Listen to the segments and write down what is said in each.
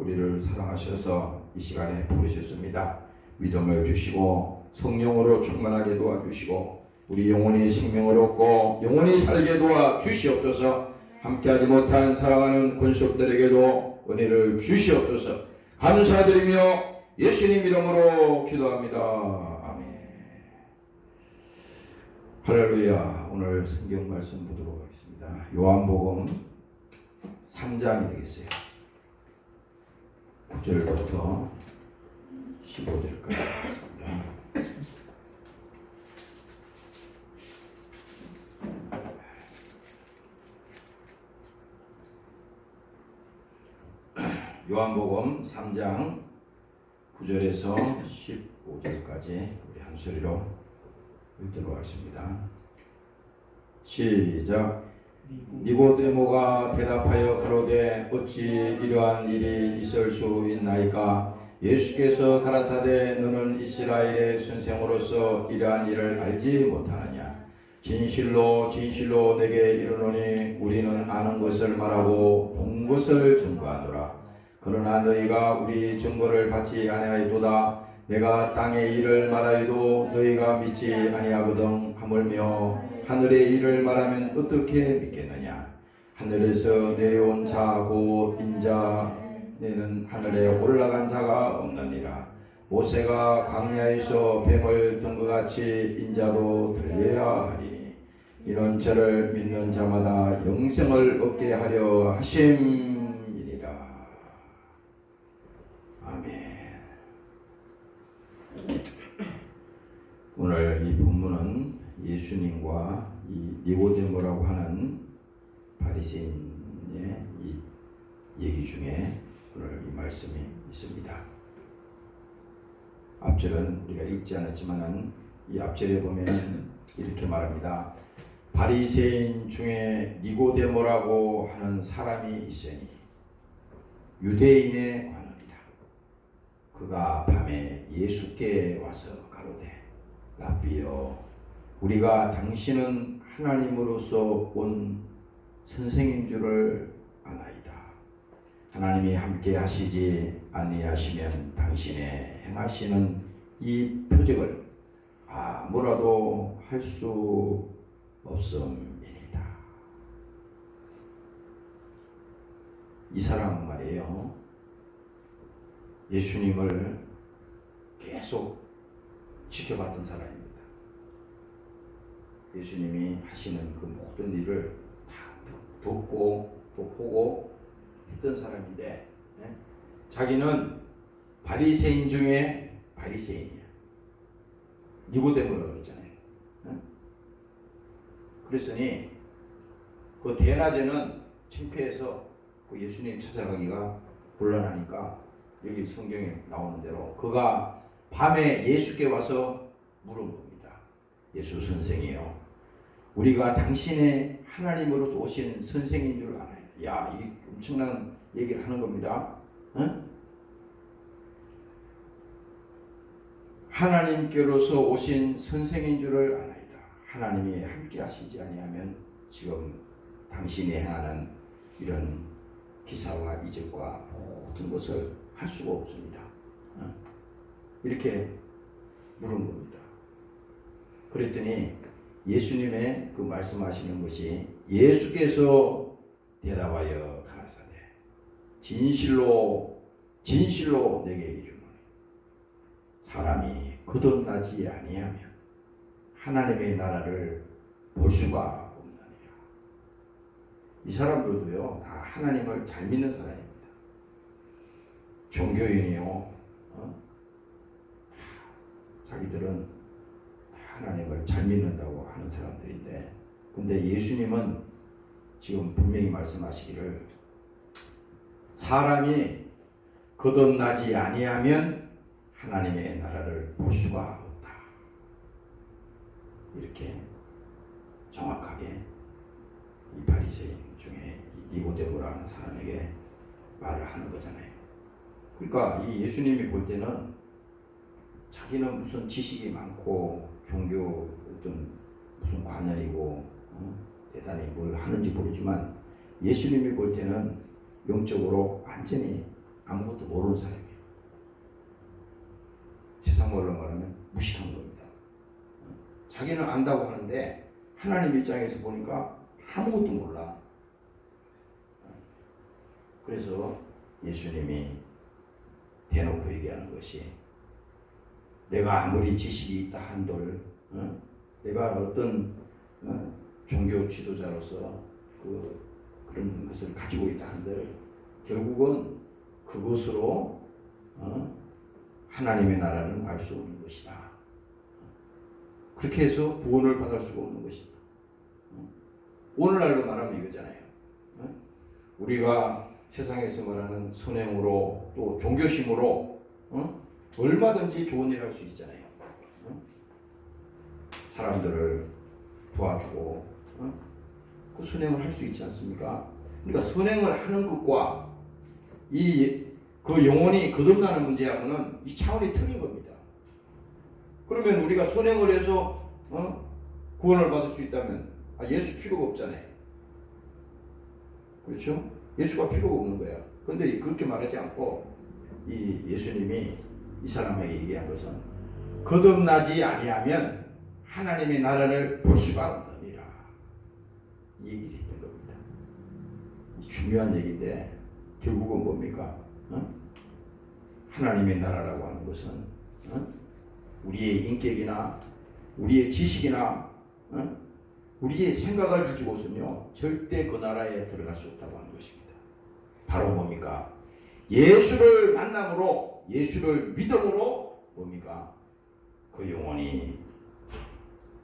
우리를 사랑하셔서 이 시간에 부르셨습니다. 믿음을 주시고 성령으로 충만하게 도와주시고 우리 영혼이 생명을 얻고 영혼이 살게 도와주시옵소서. 함께하지 못한 사랑하는 권속들에게도 은혜를 주시옵소서. 감사드리며 예수님 이름으로 기도합니다. 아멘. 할렐루야. 오늘 성경 말씀 보도록 하겠습니다. 요한복음 3장이 되겠어요. 9절부터 15절까지 하겠습니다. 요한복음 3장 9절에서 15절까지 우리 한 소리로 읽도록 하겠습니다. 시작. 니고데모가 대답하여 가로되 어찌 이러한 일이 있을 수 있나이까? 예수께서 가라사대 너는 이스라엘의 선생으로서 이러한 일을 알지 못하느냐? 진실로 진실로 내게 이르노니 우리는 아는 것을 말하고 본 것을 증거하노라. 그러나 너희가 우리 증거를 받지 아니하였도다. 내가 땅의 일을 말하여도 너희가 믿지 아니하거든. 하물며 하늘의 일을 말하면 어떻게 믿겠느냐? 하늘에서 내려온 자고 인자에는 하늘에 올라간 자가 없느니라. 모세가 광야에서 뱀을 든 것 같이 인자도 들려야 하리니 이런 저를 믿는 자마다 영생을 얻게 하려 하심이니라. 아멘. 오늘 이 본문은 예수님과 이 니고데모라고 하는 바리새인의 이 얘기 중에 오늘 이 말씀이 있습니다. 앞절은 우리가 읽지 않았지만은 이 앞절에 보면 이렇게 말합니다. 바리새인 중에 니고데모라고 하는 사람이 있으니 유대인의 관원이다. 그가 밤에 예수께 와서 가로되 랍비여 우리가 당신은 하나님으로서 온 선생인 줄을 아나이다. 하나님이 함께 하시지 아니하시면 당신의 행하시는 이 표적을 아무라도 할 수 없음이니이다. 이 사람은 말이에요. 예수님을 계속 지켜봤던 사람입니다. 예수님이 하시는 그 모든 일을 다 듣고 또 보고 했던 사람인데 자기는 바리새인 중에 바리새인이야. 니고데모라고 그랬잖아요. 그랬으니 그 대낮에는 창피해서 그 예수님 찾아가기가 곤란하니까 여기 성경에 나오는 대로 그가 밤에 예수께 와서 물은 겁니다. 예수 선생이요, 우리가 당신의 하나님으로서 오신 선생인 줄 알아요. 야, 이 엄청난 얘기를 하는 겁니다. 하나님께로서 오신 선생인 줄을 아나이다. 하나님이 함께 하시지 아니하면 지금 당신이 행하는 이런 기사와 이적과 모든 것을 할 수가 없습니다. 이렇게 물은 겁니다. 그랬더니 예수님의 그 말씀하시는 것이 예수께서 대답하여 가라사대 진실로 진실로 내게 이르노니 사람이 거듭나지 아니하면 하나님의 나라를 볼 수가 없느니라. 이 사람들도요 다 하나님을 잘 믿는 사람입니다. 종교인이요, 자기들은 하나님을 잘 믿는다고 하는 사람들인데, 근데 예수님은 지금 분명히 말씀하시기를 사람이 거듭나지 아니하면 하나님의 나라를 볼 수가 없다. 이렇게 정확하게 이 바리새인 중에 니고데모라는 사람에게 말을 하는 거잖아요. 그러니까 이 예수님이 볼 때는 자기는 무슨 지식이 많고 종교 어떤 무슨 관열이고 대단히 뭘 하는지 모르지만 예수님이 볼 때는 영적으로 완전히 아무것도 모르는 사람이에요. 세상 말로 말하면 무식한 겁니다. 자기는 안다고 하는데 하나님 입장에서 보니까 아무것도 몰라. 그래서 예수님이 대놓고 얘기하는 것이, 내가 아무리 지식이 있다 한들, 내가 어떤 종교 지도자로서 그런 것을 가지고 있다 한들 결국은 그것으로 하나님의 나라는 알 수 없는 것이다. 그렇게 해서 구원을 받을 수가 없는 것이다. 오늘날로 말하면 이거잖아요. 우리가 세상에서 말하는 선행으로 또 종교심으로 얼마든지 좋은 일 할 수 있잖아요. 사람들을 도와주고 그 선행을 할 수 있지 않습니까? 그러니까 선행을 하는 것과 그 영혼이 거듭나는 문제하고는 이 차원이 틀린 겁니다. 그러면 우리가 선행을 해서 구원을 받을 수 있다면 예수 필요가 없잖아요. 그렇죠? 예수가 필요가 없는 거야. 그런데 그렇게 말하지 않고 이 예수님이 이 사람에게 얘기한 것은, 거듭나지 아니하면 하나님의 나라를 볼 수가 없느니라, 이 얘기를 했던 겁니다. 중요한 얘기인데 결국은 뭡니까? 하나님의 나라라고 하는 것은 우리의 인격이나 우리의 지식이나 우리의 생각을 가지고서는요 절대 그 나라에 들어갈 수 없다고 하는 것입니다. 바로 뭡니까? 예수를 만남으로, 예수를 믿음으로 뭡니까? 그 영혼이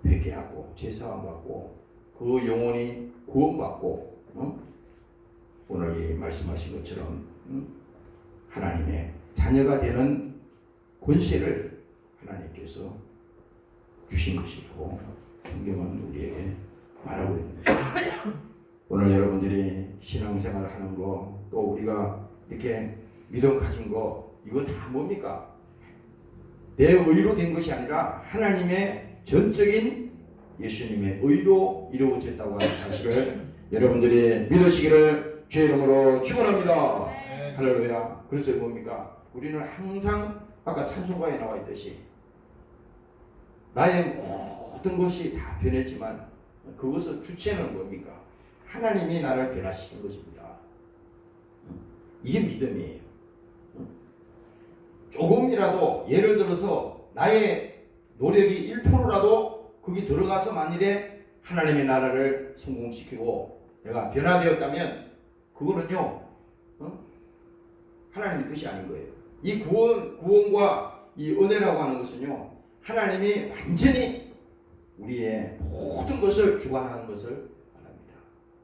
회개하고 제사함 받고 그 영혼이 구원받고 오늘 이 말씀하신 것처럼 하나님의 자녀가 되는 권세를 하나님께서 주신 것이고 성경은 우리에게 말하고 있는 것입니다. 오늘 여러분들이 신앙생활 하는 거, 또 우리가 이렇게 믿음 가진 거, 이거 다 뭡니까? 내 의로 된 것이 아니라 하나님의 전적인 예수님의 의로 이루어졌다고 하는 사실을 여러분들이 믿으시기를 주의 이름으로 축원합니다. 네. 할렐루야. 그래서 뭡니까? 우리는 항상 아까 찬송가에 나와 있듯이 나의 모든 것이 다 변했지만 그것의 주체는 뭡니까? 하나님이 나를 변화시킨 것입니다. 이게 믿음이에요. 조금이라도, 예를 들어서 나의 노력이 1%라도 거기 들어가서 만일에 하나님의 나라를 성공시키고 내가 변화되었다면 그거는요 하나님의 뜻이 아닌 거예요. 이 구원과 이 은혜라고 하는 것은요 하나님이 완전히 우리의 모든 것을 주관하는 것을 말합니다.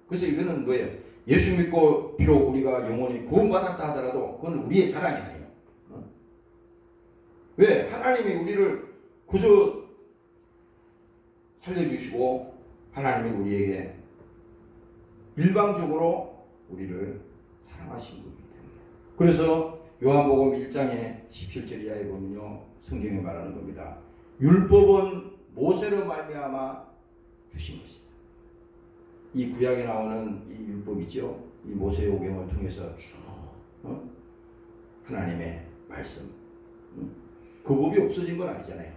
그래서 이거는 뭐예요? 예수 믿고 비록 우리가 영원히 구원받았다 하더라도 그건 우리의 자랑이 아니에요. 왜? 하나님이 우리를 그저 살려주시고 하나님이 우리에게 일방적으로 우리를 사랑하신 거기 때문에. 그래서 요한복음 1장의 17절 이하에 보면요 성경에 말하는 겁니다. 율법은 모세로 말미암아 주신 것이다. 이 구약에 나오는 이 율법이죠. 이 모세오경을 통해서 쭉 하나님의 말씀. 그 법이 없어진 건 아니잖아요.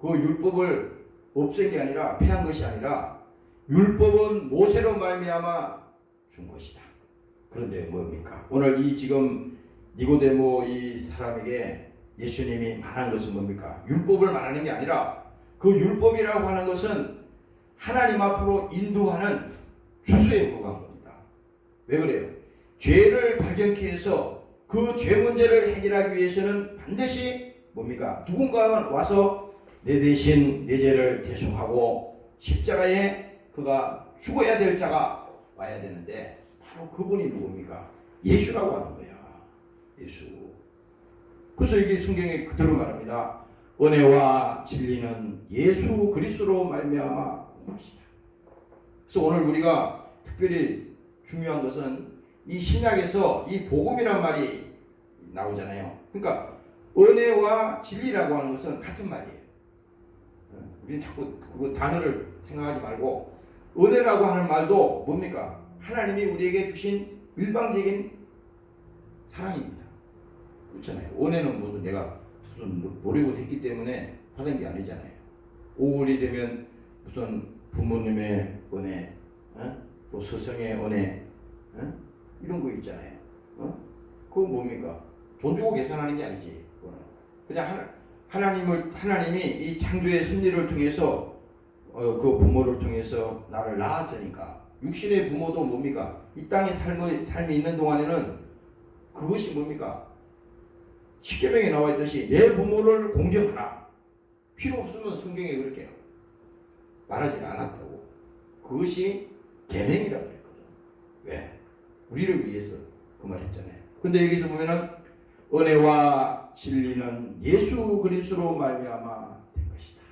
그 율법을 없앤 게 아니라 폐한 것이 아니라 율법은 모세로 말미암아 준 것이다. 그런데 뭡니까? 오늘 이 지금 니고데모 이 사람에게 예수님이 말한 것은 뭡니까? 율법을 말하는 게 아니라 그 율법이라고 하는 것은 하나님 앞으로 인도하는 주소에 불과한 겁니다. 왜 그래요? 죄를 발견케 해서 그 죄 문제를 해결하기 위해서는 반드시 뭡니까? 누군가가 와서 내 대신 내 죄를 대속하고 십자가에 그가 죽어야 될 자가 와야 되는데 바로 그분이 누굽니까? 예수라고 하는 거야. 예수. 그래서 이게 성경에 그대로 말합니다. 은혜와 진리는 예수 그리스도로 말미암아 온 것이다. 그래서 오늘 우리가 특별히 중요한 것은 이 신약에서 이 복음이란 말이 나오잖아요. 그러니까 은혜와 진리라고 하는 것은 같은 말이에요. 우리는 자꾸 그 단어를 생각하지 말고 은혜라고 하는 말도 뭡니까? 하나님이 우리에게 주신 일방적인 사랑입니다. 은혜는 모두 내가 무슨 노력을 했기 때문에 받은 게 아니잖아요. 5월이 되면 무슨 부모님의 은혜, 또 스승의 은혜, 이런 거 있잖아요. 그건 뭡니까? 돈 주고 계산하는 게 아니지. 그냥 하나님이 이 창조의 섭리를 통해서 그 부모를 통해서 나를 낳았으니까, 육신의 부모도 뭡니까? 이 땅에 삶이 있는 동안에는 그것이 뭡니까? 십계명에 나와 있듯이 내 부모를 공경하라. 필요 없으면 성경에 그렇게 말하지 않았다고. 그것이 계명이라고 그랬거든. 왜? 우리를 위해서 그 말 했잖아요. 근데 여기서 보면은 은혜와 진리는 예수 그리스도로 말미암아 된 것이다.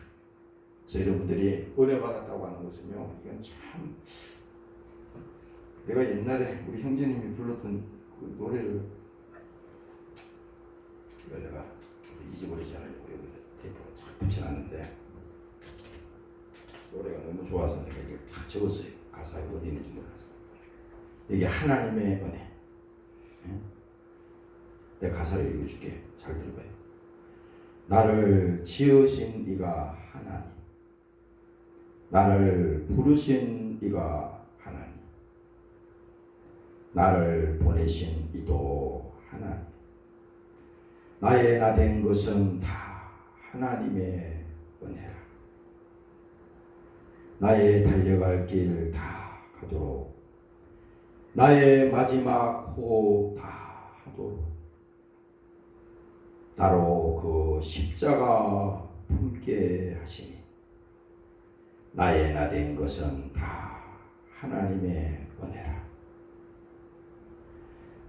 그래서 여러분들이 은혜 받았다고 하는 것은요, 이건 참, 내가 옛날에 우리 형제님이 불렀던 그 노래를, 이걸 내가 잊어버리지 않으려고 여기 테이프로 잘 붙여놨는데, 노래가 너무 좋아서 내가 이걸 다 적었어요. 가사가 어디 있는지 몰라서. 이게 하나님의 은혜. 내가 가사를 읽어줄게. 잘 들어봐요. 나를 지으신 이가 하나님, 나를 부르신 이가 하나님, 나를 보내신 이도 하나님, 나의 나 된 것은 다 하나님의 은혜라. 나의 달려갈 길 다 가도록, 나의 마지막 호흡 다 하도록, 나로 그 십자가 품게 하시니, 나의 나 된 것은 다 하나님의 은혜라.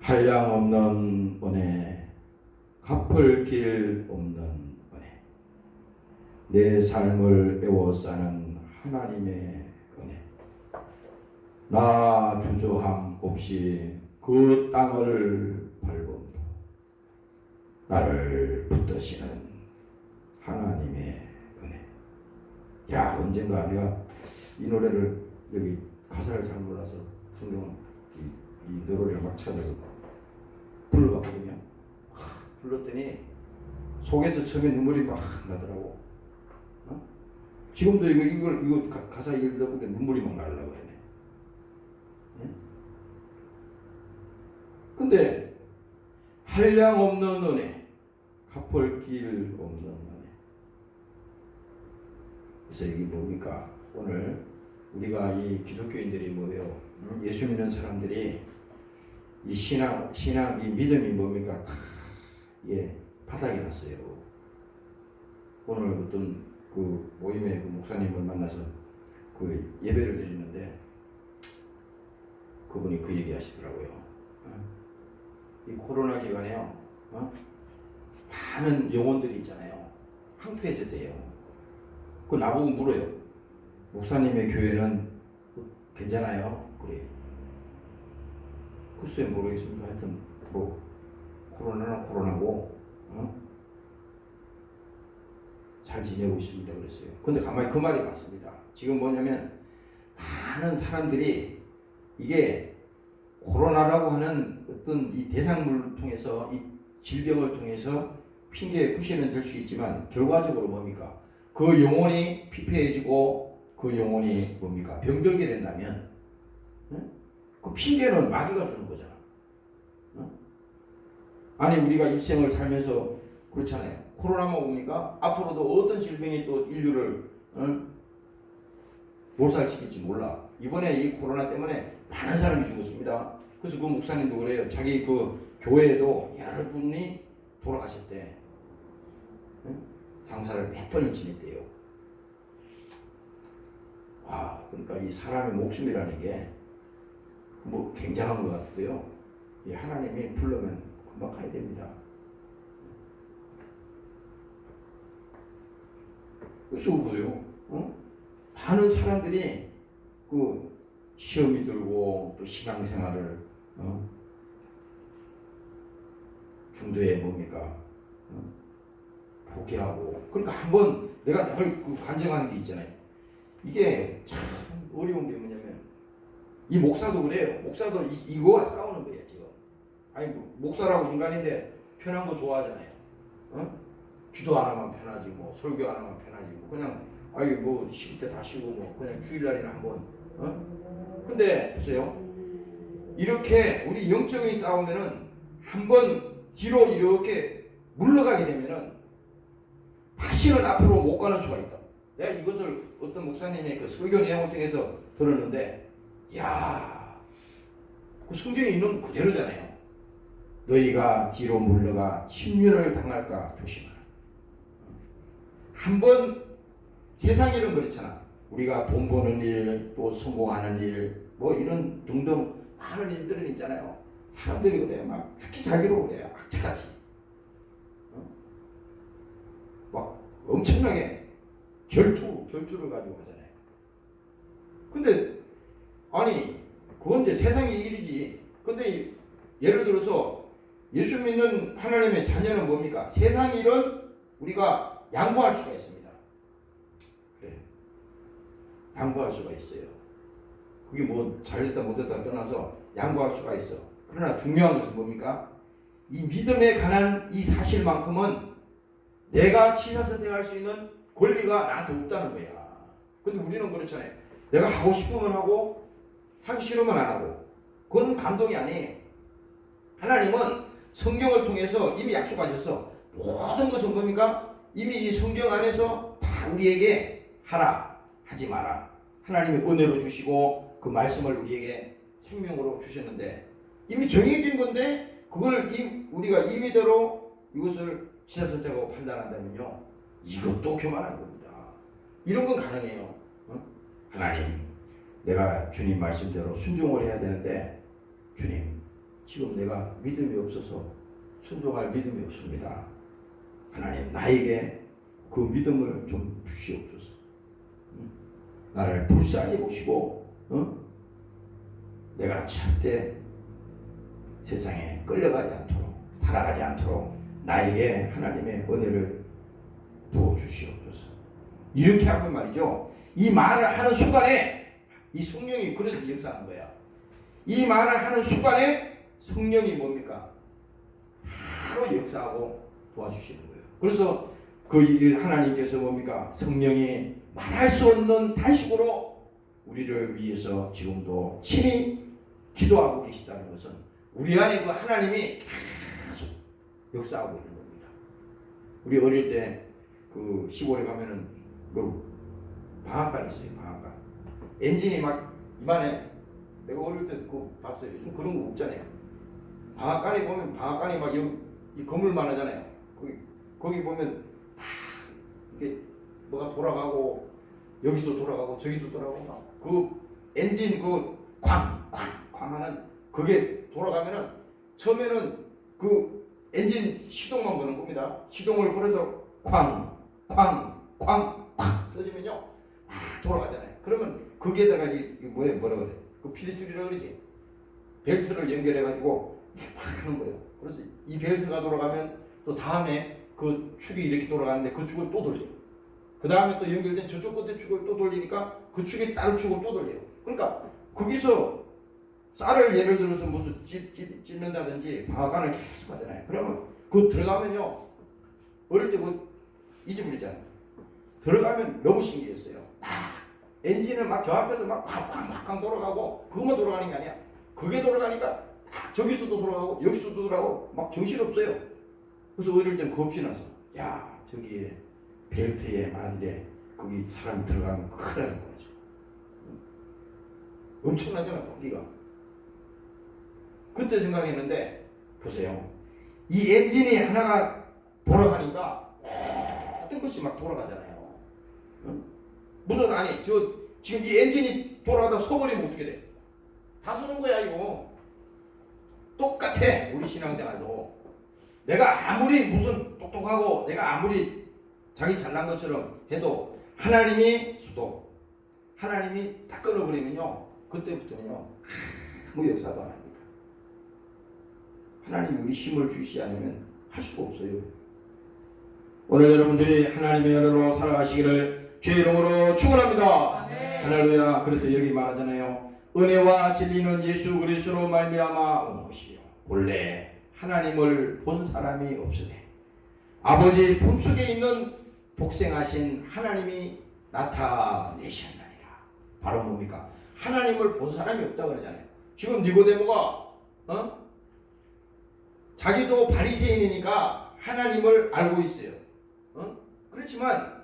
한량 없는 은혜, 갚을 길 없는 은혜, 내 삶을 에워싸는 하나님의 은혜, 나 주저함 없이 그 땅을 밟음도 나를 붙드시는 하나님의 은혜. 야, 언젠가 내가 이 노래를, 여기 가사를 잘 몰라서 성경 이 노래를 막 찾아서 불러봤거든요. 불렀더니 속에서 처음에 눈물이 막 나더라고. 지금도 이거 가사 읽다 보면 눈물이 막 나려고 그러네. 근데 한량 없는 은혜, 갚을 길 없는 은혜. 그래서 이게 뭡니까? 오늘 우리가 이 기독교인들이 뭐예요? 예수 믿는 사람들이 이 신앙, 이 믿음이 뭡니까? 예, 바닥이 났어요. 오늘 어떤 그 모임의 그 목사님을 만나서 그 예배를 드리는데 그분이 그 얘기 하시더라고요. 이 코로나 기간에요, 많은 영혼들이 있잖아요. 황폐해졌대요. 그 나보고 물어요. 목사님의 교회는 괜찮아요? 그래요. 글쎄 모르겠습니다. 하여튼 뭐 코로나는 코로나고 잘 지내고 있습니다. 그랬어요. 근데 가만히 그 말이 맞습니다. 지금 뭐냐면 많은 사람들이 이게 코로나라고 하는 어떤 이 대상물을 통해서, 이 질병을 통해서 핑계 구실은 될 수 있지만 결과적으로 뭡니까? 그 영혼이 피폐해지고 그 영혼이 뭡니까? 병들게 된다면 그 핑계는 마귀가 주는 거잖아. 아니 우리가 일생을 살면서 그렇잖아요. 코로나만 오니까 앞으로도 어떤 질병이 또 인류를 몰살시킬지 몰라. 이번에 이 코로나 때문에 많은 사람이 죽었습니다. 그래서 그 목사님도 그래요. 자기 그 교회에도 여러분이 돌아가실 때 장사를 몇 번을 지냈대요. 와, 그러니까 이 사람의 목숨이라는 게 뭐 굉장한 것 같아요. 이 하나님이 불러면 금방 가야 됩니다. 그래서 보세요. 많은 사람들이 그 시험이 들고 또 신앙생활을 중도에 뭡니까? 포기하고. 그러니까 한번 내가 늘 그 간증하는 게 있잖아요. 이게 참 어려운 게 뭐냐면 이 목사도 그래요. 목사도 이거와 싸우는 거예요 지금. 아니 목사라고 인간인데 편한 거 좋아하잖아요. 기도 안 하면 편하지, 뭐 설교 안 하면 편하지, 뭐 그냥 아이 뭐 쉴 때 다 쉬고 뭐 그냥 주일날이나 한번. 근데 보세요. 이렇게 우리 영적인 싸우면은 한번 뒤로 이렇게 물러가게 되면은 다시는 앞으로 못 가는 수가 있다. 내가 이것을 어떤 목사님의 그 설교 내용을 통해서 들었는데, 야, 그 성경에 있는 그대로잖아요. 너희가 뒤로 물러가 침륜을 당할까 조심하라. 한번 세상 일은 그렇잖아. 우리가 돈 버는 일, 또 성공하는 일, 뭐 이런 등등 많은 일들은 있잖아요. 사람들이 그래, 막 죽기 살기로 그래, 악착같이. 막 엄청나게 결투를 가지고 하잖아요. 근데 아니 그건 이제 세상의 일이지. 근데 예를 들어서 예수 믿는 하나님의 자녀는 뭡니까? 세상 일은 우리가 양보할 수가 있습니다. 그래, 양보할 수가 있어요. 그게 뭐 잘됐다 못됐다 떠나서 양보할 수가 있어. 그러나 중요한 것은 뭡니까? 이 믿음에 관한 이 사실만큼은 내가 취사 선택할 수 있는 권리가 나한테 없다는 거야. 근데 우리는 그렇잖아요. 내가 하고 싶으면 하고 하기 싫으면 안 하고. 그건 감동이 아니에요. 하나님은 성경을 통해서 이미 약속하셨어. 모든 것은 뭡니까? 이미 이 성경 안에서 다 우리에게 하라, 하지 마라. 하나님이 은혜로 주시고 그 말씀을 우리에게 생명으로 주셨는데 이미 정해진 건데 그걸 우리가 임의대로 이것을 취사선택하고 판단한다면요, 이것도 교만한 겁니다. 이런 건 가능해요. 하나님, 내가 주님 말씀대로 순종을 해야 되는데 주님, 지금 내가 믿음이 없어서 순종할 믿음이 없습니다. 하나님, 나에게 그 믿음을 좀 주시옵소서. 나를 불쌍히 보시고 내가 절대 세상에 끌려가지 않도록, 타락하지 않도록 나에게 하나님의 은혜를 부어주시옵소서. 이렇게 하면 말이죠, 이 말을 하는 순간에 이 성령이 그래서 역사하는 거야. 이 말을 하는 순간에 성령이 뭡니까? 바로 역사하고 도와주시는 거예요. 그래서 그 하나님께서 뭡니까? 성령이 말할 수 없는 단식으로 우리를 위해서 지금도 친히 기도하고 계시다는 것은 우리 안에 그 하나님이 계속 역사하고 있는 겁니다. 우리 어릴 때 그 시골에 가면은 그 방앗간 있어요. 방앗간. 엔진이 막 입안에, 내가 어릴 때 그거 봤어요. 요즘 그런 거 없잖아요. 방앗간에 보면 방앗간이 막 이 건물만 하잖아요. 거기 보면 다 이게 뭐가 돌아가고 여기서 돌아가고 저기서 돌아가고 막 그 엔진 그 쾅 하는 그게 돌아가면은 처음에는 그 엔진 시동만 거는 겁니다. 시동을 걸어서 쾅 터지면요 막 돌아가잖아요. 그러면 거기에다가 이게 뭐라 그래? 그 피리줄이라 그러지. 벨트를 연결해 가지고 이렇게 막 하는 거예요. 그래서 이 벨트가 돌아가면 또 다음에 그 축이 이렇게 돌아가는데 그 축을 또 돌려요. 그 다음에 또 연결된 저쪽 끝에 축을 또 돌리니까 그 축이 다른 축을 또 돌려요. 그러니까 거기서 쌀을 예를 들어서 무슨 찢는다든지 방앗간을 계속 하잖아요. 그러면 그 들어가면요, 어릴 때 그 잊어버리잖아요. 들어가면 너무 신기했어요. 막 엔진은 막 저 앞에서 막 쾅쾅쾅 돌아가고 그것만 돌아가는 게 아니야. 그게 돌아가니까 저기서도 돌아가고 여기서도 돌아가고 막 정신없어요. 그래서 어릴 땐 겁이 나서, 야, 저기에 벨트에 만일에 거기 사람이 들어가면 큰일 나는 거죠. 엄청나잖아, 거기가. 그때 생각했는데 보세요. 이 엔진이 하나가 돌아가니까 모든 것이 막 돌아가잖아요. 무슨 아니 지금 이 엔진이 돌아가다 서버리면 어떻게 돼? 다 서는 거야 이거. 똑같아 우리 신앙생활도. 내가 아무리 무슨 똑똑하고 내가 아무리 자기 잘난 것처럼 해도 하나님이 수도 하나님이 딱 끊어버리면요, 그때부터는요 아무 역사도 안 합니다. 하나님이 우리 힘을 주시지 않으면 할 수가 없어요. 오늘 여러분들이 하나님의 은혜로 살아가시기를 주의 이름으로 축원합니다. 할렐루야. 그래서 여기 말하잖아요. 은혜와 진리는 예수 그리스도로 말미암아 온 것이요, 본래 하나님을 본 사람이 없으되 아버지 품속에 있는 독생하신 하나님이 나타내셨나니라. 바로 뭡니까? 하나님을 본 사람이 없다 그러잖아요. 지금 니고데모가 자기도 바리새인이니까 하나님을 알고 있어요. 그렇지만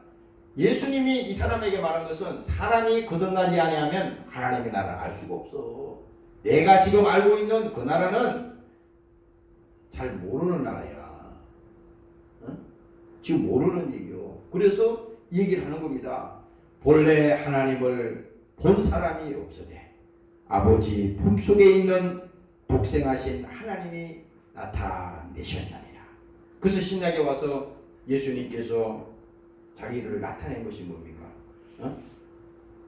예수님이 이 사람에게 말한 것은 사람이 거듭나지 아니하면 하나님의 나라를 알 수가 없어. 내가 지금 알고 있는 그 나라는 잘 모르는 나라야. 지금 모르는 얘기요. 그래서 이 얘기를 하는 겁니다. 본래 하나님을 본 사람이 없으되 아버지 품속에 있는 독생하신 하나님이 나타내셨나니라. 그래서 신약에 와서 예수님께서 자기를 나타낸 것이 뭡니까?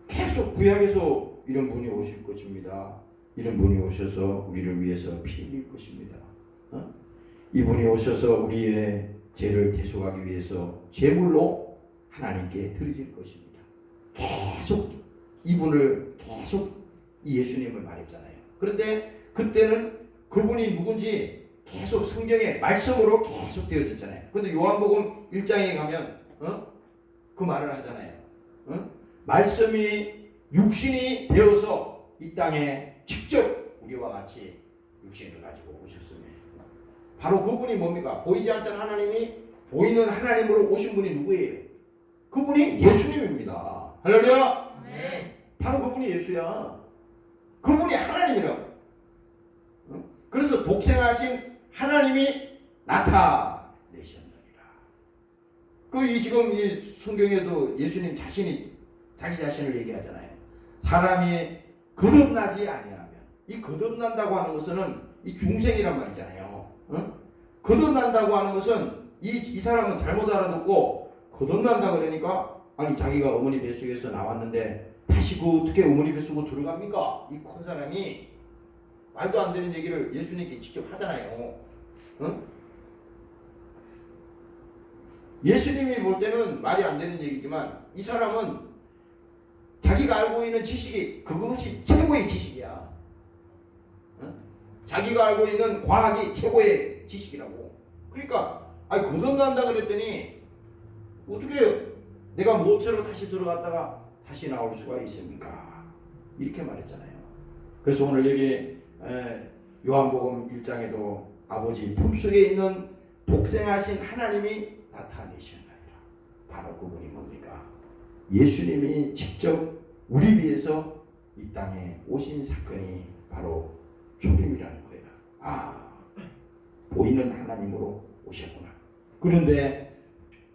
계속 구약에서 이런 분이 오실 것입니다. 이런 분이 오셔서 우리를 위해서 피 흘릴 것입니다. 이분이 오셔서 우리의 죄를 대속하기 위해서 제물로 하나님께 드려질 것입니다. 계속 이분을 계속 이 예수님을 말했잖아요. 그런데 그때는 그분이 누군지 계속 성경의 말씀으로 계속 되어졌잖아요. 그런데 요한복음 1장에 가면 그 말을 하잖아요. 말씀이 육신이 되어서 이 땅에 직접 우리와 같이 육신을 가지고 오셨습니다. 바로 그분이 뭡니까? 보이지 않던 하나님이 보이는 하나님으로 오신 분이 누구예요? 그분이 예수님입니다. 할렐루야. 네. 바로 그분이 예수야. 그분이 하나님이라고. 그래서 독생하신 하나님이 나타내셨느니라. 이 지금 이 성경에도 예수님 자신이 자기 자신을 얘기하잖아요. 사람이 거듭나지 아니하면, 이 거듭난다고 하는 것은 이 중생이란 말이잖아요. 거듭난다고 하는 것은 이 사람은 잘못 알아듣고 거듭난다 그러니까 아니 자기가 어머니 뱃속에서 나왔는데 다시 어떻게 어머니 뱃속으로 들어갑니까? 이 큰 사람이 말도 안 되는 얘기를 예수님께 직접 하잖아요. 예수님이 볼 때는 말이 안 되는 얘기지만 이 사람은 자기가 알고 있는 지식이 그것이 최고의 지식이야. 자기가 알고 있는 과학이 최고의 지식이라고. 그러니까 거듭난다 그랬더니 어떻게 내가 모처럼 다시 들어갔다가 다시 나올 수가 있습니까? 이렇게 말했잖아요. 그래서 오늘 여기 요한복음 1장에도 아버지 품속에 있는 독생하신 하나님이 나타내셨나이다. 바로 그분이 뭡니까? 예수님이 직접 우리 위해서 이 땅에 오신 사건이 바로 초림이라는 거예요. 보이는 하나님으로 오셨구나. 그런데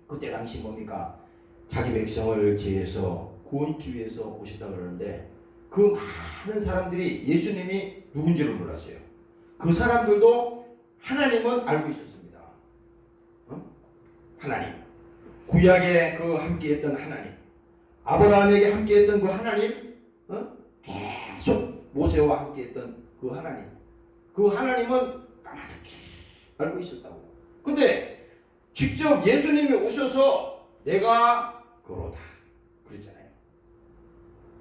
그때 당시 뭡니까? 자기 백성을 제해서 구원하기 위해서 오셨다 그러는데 그 많은 사람들이 예수님이 누군지를 몰랐어요. 그 사람들도 하나님은 알고 있었습니다. 하나님, 구약에 그 함께했던 하나님, 아브라함에게 함께했던 그 하나님, 계속 모세와 함께했던 그 하나님, 그 하나님은 까마득히 알고 있었다고. 근데 직접 예수님이 오셔서 내가 그러다 그랬잖아요.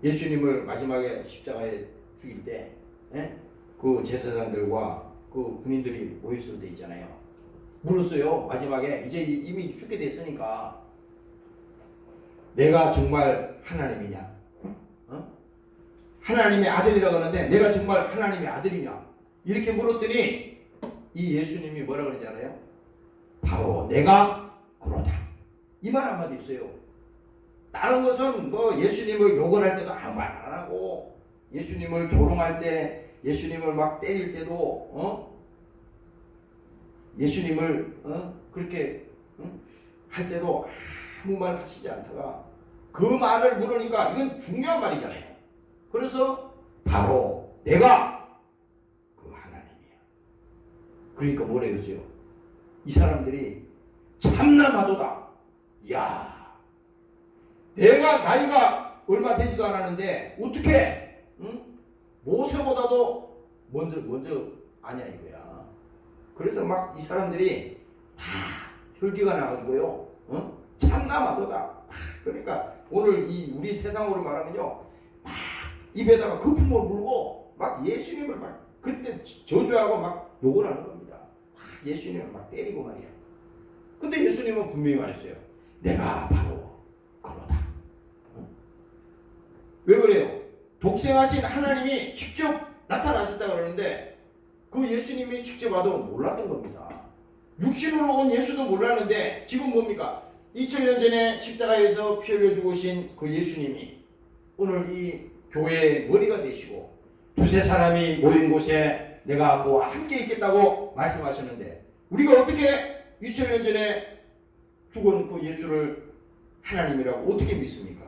예수님을 마지막에 십자가에 죽일 때 그 제사장들과 그 군인들이 모였을 때 있잖아요. 물었어요. 마지막에 이제 이미 죽게 됐으니까 내가 정말 하나님이냐? 하나님의 아들이라고 하는데 내가 정말 하나님의 아들이냐? 이렇게 물었더니 이 예수님이 뭐라 그러는지 알아요? 바로 내가 그러다. 이 말 한마디 있어요. 다른 것은 뭐 예수님을 욕을 할 때도 아무 말 안 하고 예수님을 조롱할 때 예수님을 막 때릴 때도 예수님을 그렇게 할 때도 아무 말 하시지 않다가 그 말을 물으니까 이건 중요한 말이잖아요. 그래서 바로 내가 그 하나님이야. 그러니까 뭐라 했어요? 이 사람들이 참나마도다. 야, 내가 나이가 얼마 되지도 않았는데 어떻게 모세보다도 먼저 아냐 이거야. 그래서 막 이 사람들이 다 혈기가 나가지고요. 참나마도다. 그러니까 오늘 이 우리 세상으로 말하면요, 막 입에다가 거품을 물고 막 예수님을 막 그때 저주하고 막 욕을 하는 겁니다. 예수님을 막 때리고 말이야. 근데 예수님은 분명히 말했어요. 내가 바로 그거다. 왜 그래요? 독생하신 하나님이 직접 나타나셨다 그러는데 그 예수님이 직접 와도 몰랐던 겁니다. 육신으로 온 예수도 몰랐는데 지금 뭡니까? 2000년 전에 십자가에서 피 흘려 죽으신 그 예수님이 오늘 이 교회의 머리가 되시고 두세 사람이 모인 곳에 내가 그와 함께 있겠다고 말씀하셨는데 우리가 어떻게 2000년 전에 죽은 그 예수를 하나님이라고 어떻게 믿습니까?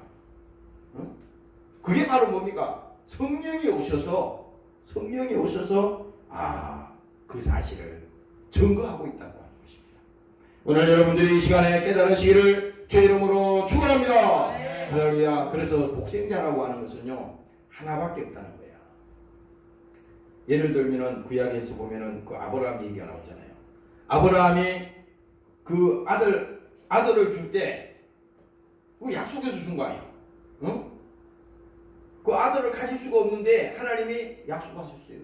그게 바로 뭡니까? 성령이 오셔서 그 사실을 증거하고 있다고 하는 것입니다. 오늘 여러분들이 이 시간에 깨달으시기를 주의 이름으로 축원합니다. 할렐루야. 그래서 독생자라고 하는 것은요 하나밖에 없다는 거예요. 예를 들면은 구약에서 보면은 그 아브라함 얘기가 나오잖아요. 아브라함이 그 아들을 줄 때 그 약속해서 준 거 아니에요. 응? 그 아들을 가질 수가 없는데 하나님이 약속하셨어요.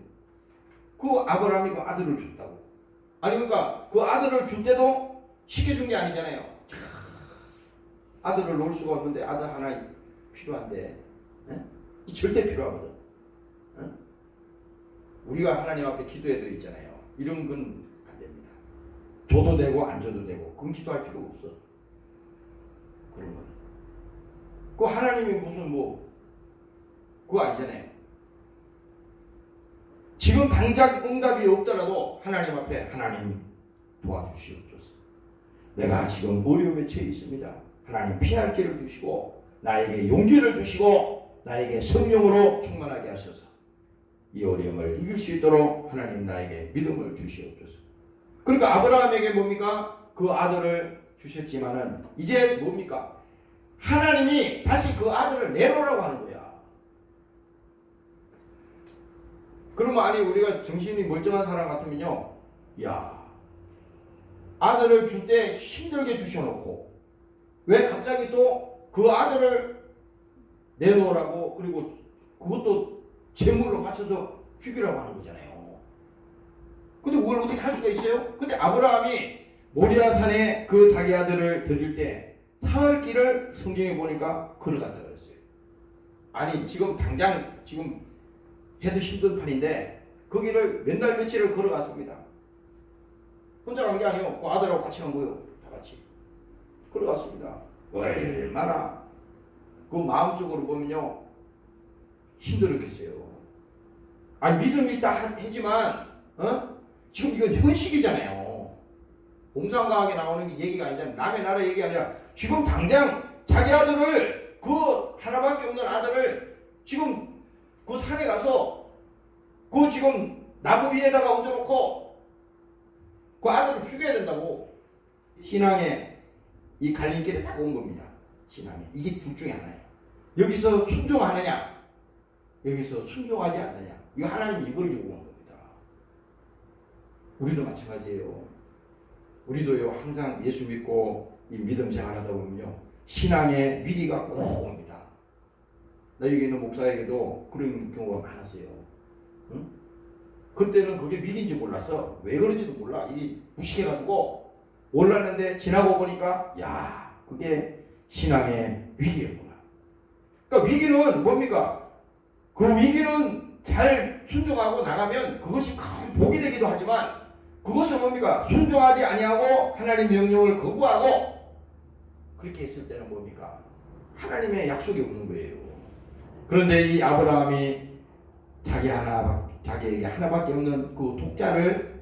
그 아브라함이 그 아들을 줬다고. 아니 그러니까 그 아들을 줄 때도 쉽게 준 게 아니잖아요. 아들을 놓을 수가 없는데 아들 하나 필요한데 이 절대 필요하거든. 우리가 하나님 앞에 기도해도 있잖아요. 이런 건 안 됩니다. 줘도 되고 안 줘도 되고 그건 기도할 필요가 없어. 그런 거는. 그 하나님이 무슨 그거 아니잖아요. 지금 당장 응답이 없더라도 하나님 앞에 하나님 도와주시옵소서. 내가 지금 어려움에 처해 있습니다. 하나님 피할 길을 주시고 나에게 용기를 주시고 나에게 성령으로 충만하게 하셔서 이 어려움을 이길 수 있도록 하나님 나에게 믿음을 주시옵소서. 그러니까 아브라함에게 뭡니까? 그 아들을 주셨지만은 이제 뭡니까? 하나님이 다시 그 아들을 내놓으라고 하는 거야. 그러면 아니 우리가 정신이 멀쩡한 사람 같으면요, 야 아들을 줄 때 힘들게 주셔놓고 왜 갑자기 또 그 아들을 내놓으라고 그리고 그것도 제물로 바쳐서 죽이라고 하는 거잖아요. 근데 그걸 어떻게 할 수가 있어요? 근데 아브라함이 모리아산에 그 자기 아들을 드릴 때 사흘 길을 성경에 보니까 걸어간다 그랬어요. 아니 지금 당장 지금 해도 힘든 판인데 거기를 몇 날 며칠을 걸어갔습니다. 혼자 간 게 아니에요. 그 아들하고 같이 간 거예요. 다 같이 걸어갔습니다. 얼마나 그 마음적으로 보면요 힘들었겠어요. 아니 믿음이 있다 하지만 지금 이건 현실이잖아요. 공상과학에 나오는 게 얘기가 아니잖아요. 남의 나라 얘기가 아니라 지금 당장 자기 아들을 그 하나밖에 없는 아들을 지금 그 산에 가서 그 지금 나무 위에다가 얹어놓고 그 아들을 죽여야 된다고. 신앙의 이 갈림길에 딱 온 겁니다. 신앙에 이게 둘 중에 하나예요. 여기서 순종하느냐 여기서 순종하지 않느냐 이거 하나님 이걸 요구한 겁니다. 우리도 마찬가지예요. 우리도요 항상 예수 믿고 이 믿음 생활하다 보면요 신앙의 위기가 꼭 옵니다. 나 여기 있는 목사에게도 그런 경우가 많았어요. 응? 그때는 그게 위기인지 몰랐어. 왜 그런지도 몰라. 이게 무식해가지고 몰랐는데 지나고 보니까 야 그게 신앙의 위기였구나. 그러니까 위기는 뭡니까? 그 위기는 잘 순종하고 나가면 그것이 큰 복이 되기도 하지만 그것은 뭡니까? 순종하지 아니하고 하나님 명령을 거부하고 그렇게 했을 때는 뭡니까? 하나님의 약속이 없는 거예요. 그런데 이 아브라함이 자기에게 하나밖에 없는 그 독자를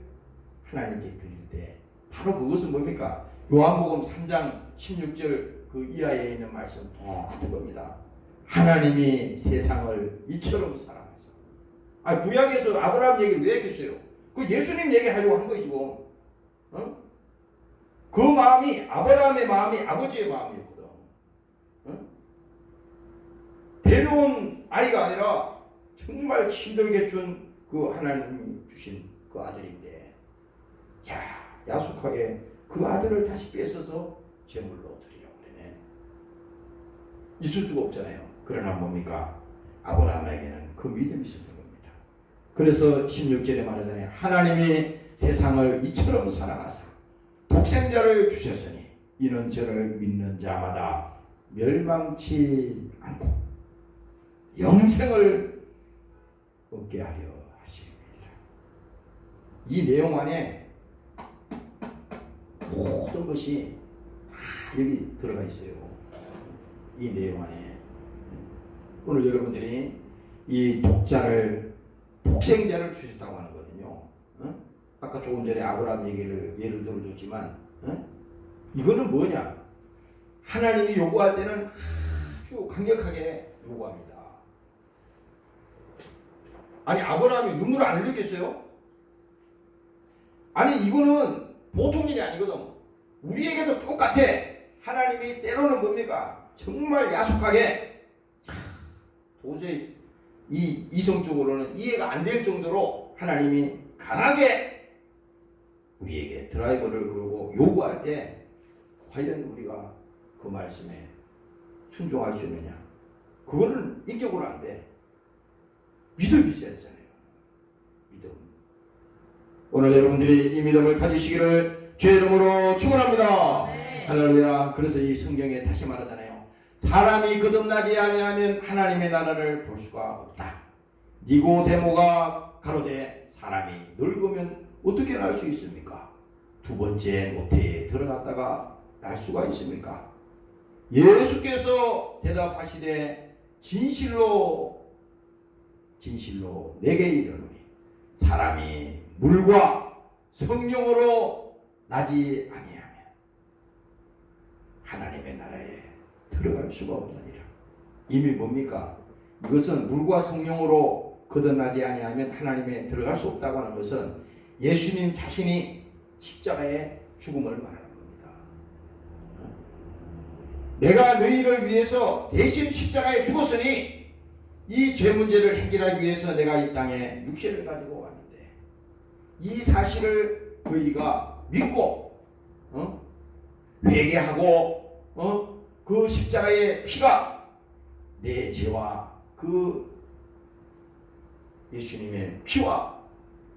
하나님께 드릴 때 바로 그것은 뭡니까? 요한복음 3장 16절 그 이하에 있는 말씀 똑같은 겁니다. 하나님이 세상을 이처럼 사랑해서. 구약에서 아브라함 얘기를 왜 했겠어요? 그 예수님 얘기하려고 한 거지 지금. 그 마음이 아브라함의 마음이 아버지의 마음이었거든. 데려온 아이가 아니라 정말 힘들게 준 그 하나님이 주신 그 아들인데 야속하게 그 아들을 다시 뺏어서 제물로 드리려고 그러네. 있을 수가 없잖아요. 그러나 뭡니까? 아브라함에게는 그 믿음이 있었던 겁니다. 그래서 16절에 말하잖아요. 하나님이 세상을 이처럼 사랑하사 독생자를 주셨으니 이는 저를 믿는 자마다 멸망치 않고 영생을 얻게 하려 하십니다. 이 내용 안에 모든 것이 다 여기 들어가 있어요. 이 내용 안에. 오늘 여러분들이 이 독생자를 주셨다고 하는 거거든요. 아까 조금 전에 아브라함 얘기를 예를 들어줬지만, 이거는 뭐냐? 하나님이 요구할 때는 아주 강력하게 요구합니다. 아니, 아브라함이 눈물을 안 흘렸겠어요? 아니, 이거는 보통 일이 아니거든. 우리에게도 똑같아. 하나님이 때로는 뭡니까? 정말 야속하게, 도저히 이성적으로는 이해가 안 될 정도로 하나님이 강하게 우리에게 드라이버를 걸고 요구할 때 과연 우리가 그 말씀에 순종할 수 있느냐? 그거는 인격으로 안 돼. 믿음이 있어야 되잖아요. 믿음. 오늘 여러분들이 이 믿음을 가지시기를 주의 이름으로 축원합니다. 네. 할렐루야. 그래서 이 성경에 다시 말하잖아요. 사람이 거듭나지 아니하면 하나님의 나라를 볼 수가 없다. 니고데모가 가로되 사람이 늙으면 어떻게 날 수 있습니까? 두 번째 모태에 들어갔다가 날 수가 있습니까? 예수께서 대답하시되 진실로 내게 이르노니 사람이 물과 성령으로 나지 아니하면 하나님의 나라에 들어갈 수가 없느니라. 이미 뭡니까? 이것은 물과 성령으로 거듭나지 아니하면 하나님에 들어갈 수 없다고 하는 것은 예수님 자신이 십자가의 죽음을 말하는 겁니다. 내가 너희를 위해서 대신 십자가에 죽었으니 이 죄 문제를 해결하기 위해서 내가 이 땅에 육신을 가지고 왔는데 이 사실을 너희가 믿고 회개하고 그 십자가의 피가 내 죄와 그 예수님의 피와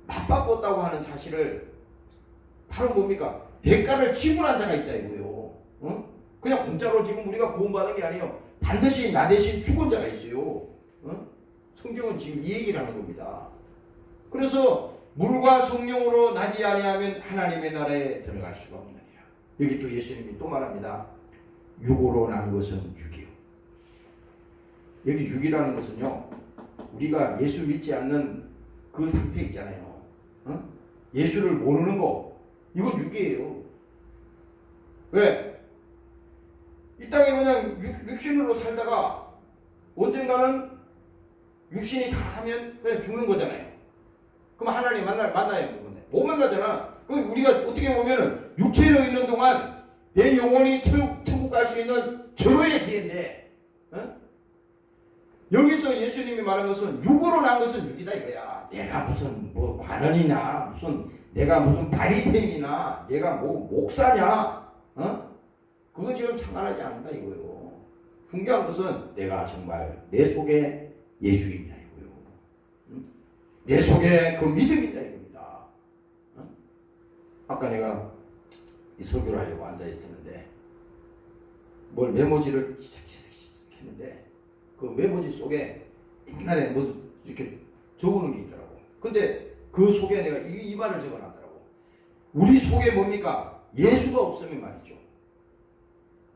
맞바꿨다고 하는 사실을 바로 뭡니까? 대가를 지불한 자가 있다 이거요. 그냥 공짜로 지금 우리가 구원받은 게 아니에요. 반드시 나 대신 죽은 자가 있어요. 성경은 지금 이 얘기를 하는 겁니다. 그래서 물과 성령으로 나지 아니하면 하나님의 나라에 들어갈 수가 없느니라. 여기 또 예수님이 또 말합니다. 육으로 난 것은 육이요. 여기 육이라는 것은요, 우리가 예수 믿지 않는 그 상태 있잖아요. 예수를 모르는 거, 이건 육이에요. 왜? 이 땅에 그냥 육신으로 살다가 언젠가는 육신이 다 하면 그냥 죽는 거잖아요. 그럼 하나님 만나야 못 만나잖아. 그럼 우리가 어떻게 보면은 육체로 있는 동안 내 영혼이 천국 갈 수 있는 절호의 기회인데, 여기서 예수님이 말한 것은 육으로 난 것은 육이다 이거야. 내가 무슨 뭐 관원이나 내가 무슨 바리새인이나 내가 뭐 목사냐, 그거 지금 상관하지 않는다 이거요. 중요한 것은 내가 정말 내 속에 예수 있냐 이거요. 내 속에 그 믿음이 있다 이겁니다. 아까 내가 이 설교를 하려고 앉아 있었는데 뭘 메모지를 했는데 그 메모지 속에 옛날에 뭐 이렇게 적어놓은 게 있더라고. 근데 그 속에 내가 이 말을 적어놨더라고. 우리 속에 뭡니까? 예수가 없으면 말이죠.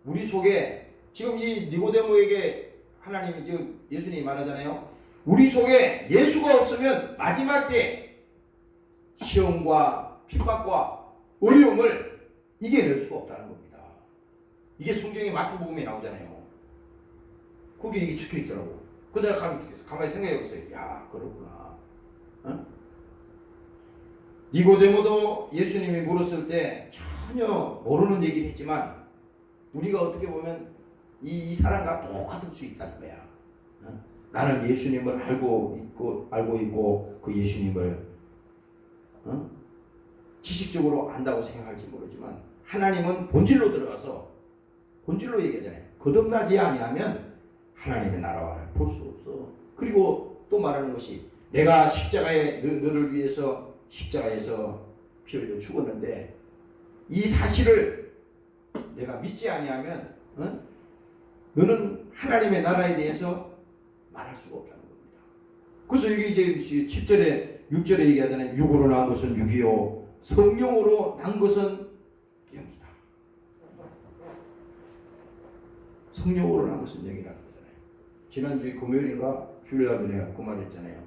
우리 속에 지금 이 니고데모에게 하나님이 예수님이 말하잖아요. 우리 속에 예수가 없으면 마지막 때 시험과 핍박과 어려움을 이겨낼 수가 없다는 겁니다. 이게 성경의 마태복음에 나오잖아요. 거기에 이게 적혀 있더라고. 근데 내가 가만히 생각해 봤어요. 야, 그렇구나. 니고데모도 예수님이 물었을 때 전혀 모르는 얘기를 했지만 우리가 어떻게 보면 이 사람과 똑같을 수 있다는 거야. 나는 예수님을 알고 있고 그 예수님을 지식적으로 안다고 생각할지 모르지만 하나님은 본질로 들어가서 본질로 얘기하잖아요. 거듭나지 아니하면 하나님의 나라를 볼 수 없어. 그리고 또 말하는 것이 내가 십자가에 너를 위해서 십자가에서 피 흘려 죽었는데 이 사실을 내가 믿지 아니하면 너는 하나님의 나라에 대해서 말할 수가 없다는 겁니다. 그래서 이게 이제 7절에 6절에 얘기하잖아요. 육으로 난 것은 육이요 성령으로 난 것은 영이다. 성령으로 난 것은 영이라는 거잖아요. 지난주에 금요일인가 주일날 내가 그 말 했잖아요.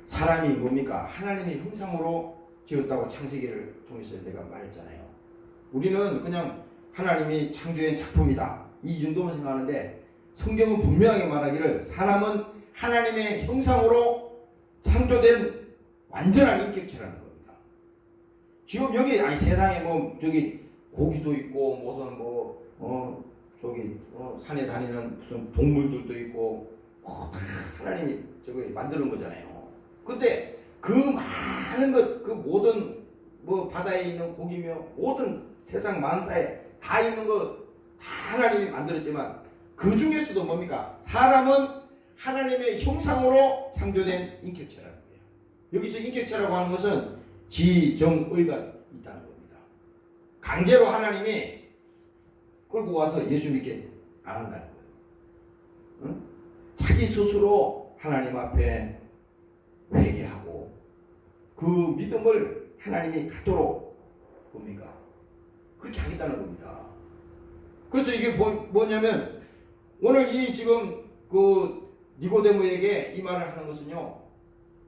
사람이 뭡니까? 하나님의 형상으로 지었다고 창세기를 통해서 내가 말했잖아요. 우리는 그냥 하나님이 창조한 작품이다 이 정도만 생각하는데 성경은 분명하게 말하기를 사람은 하나님의 형상으로 창조된 완전한 인격체라는 겁니다. 지금 여기 세상에 뭐 저기 고기도 있고 무슨 산에 다니는 무슨 동물들도 있고 하나님이 저거 만드는 거잖아요. 근데 그 많은 것, 그 모든 뭐 바다에 있는 고기며 모든 세상 만사에 다 있는 거 다 하나님이 만들었지만 그 중에서도 뭡니까? 사람은 하나님의 형상으로 창조된 인격체라는 거예요. 여기서 인격체라고 하는 것은 지정의가 있다는 겁니다. 강제로 하나님이 끌고 와서 예수 믿게 안 한다는 거예요. 응? 자기 스스로 하나님 앞에 회개하고 그 믿음을 하나님이 갖도록 뭡니까? 그렇게 하겠다는 겁니다. 그래서 이게 뭐냐면 오늘 이 지금 그 니고데모에게 이 말을 하는 것은요.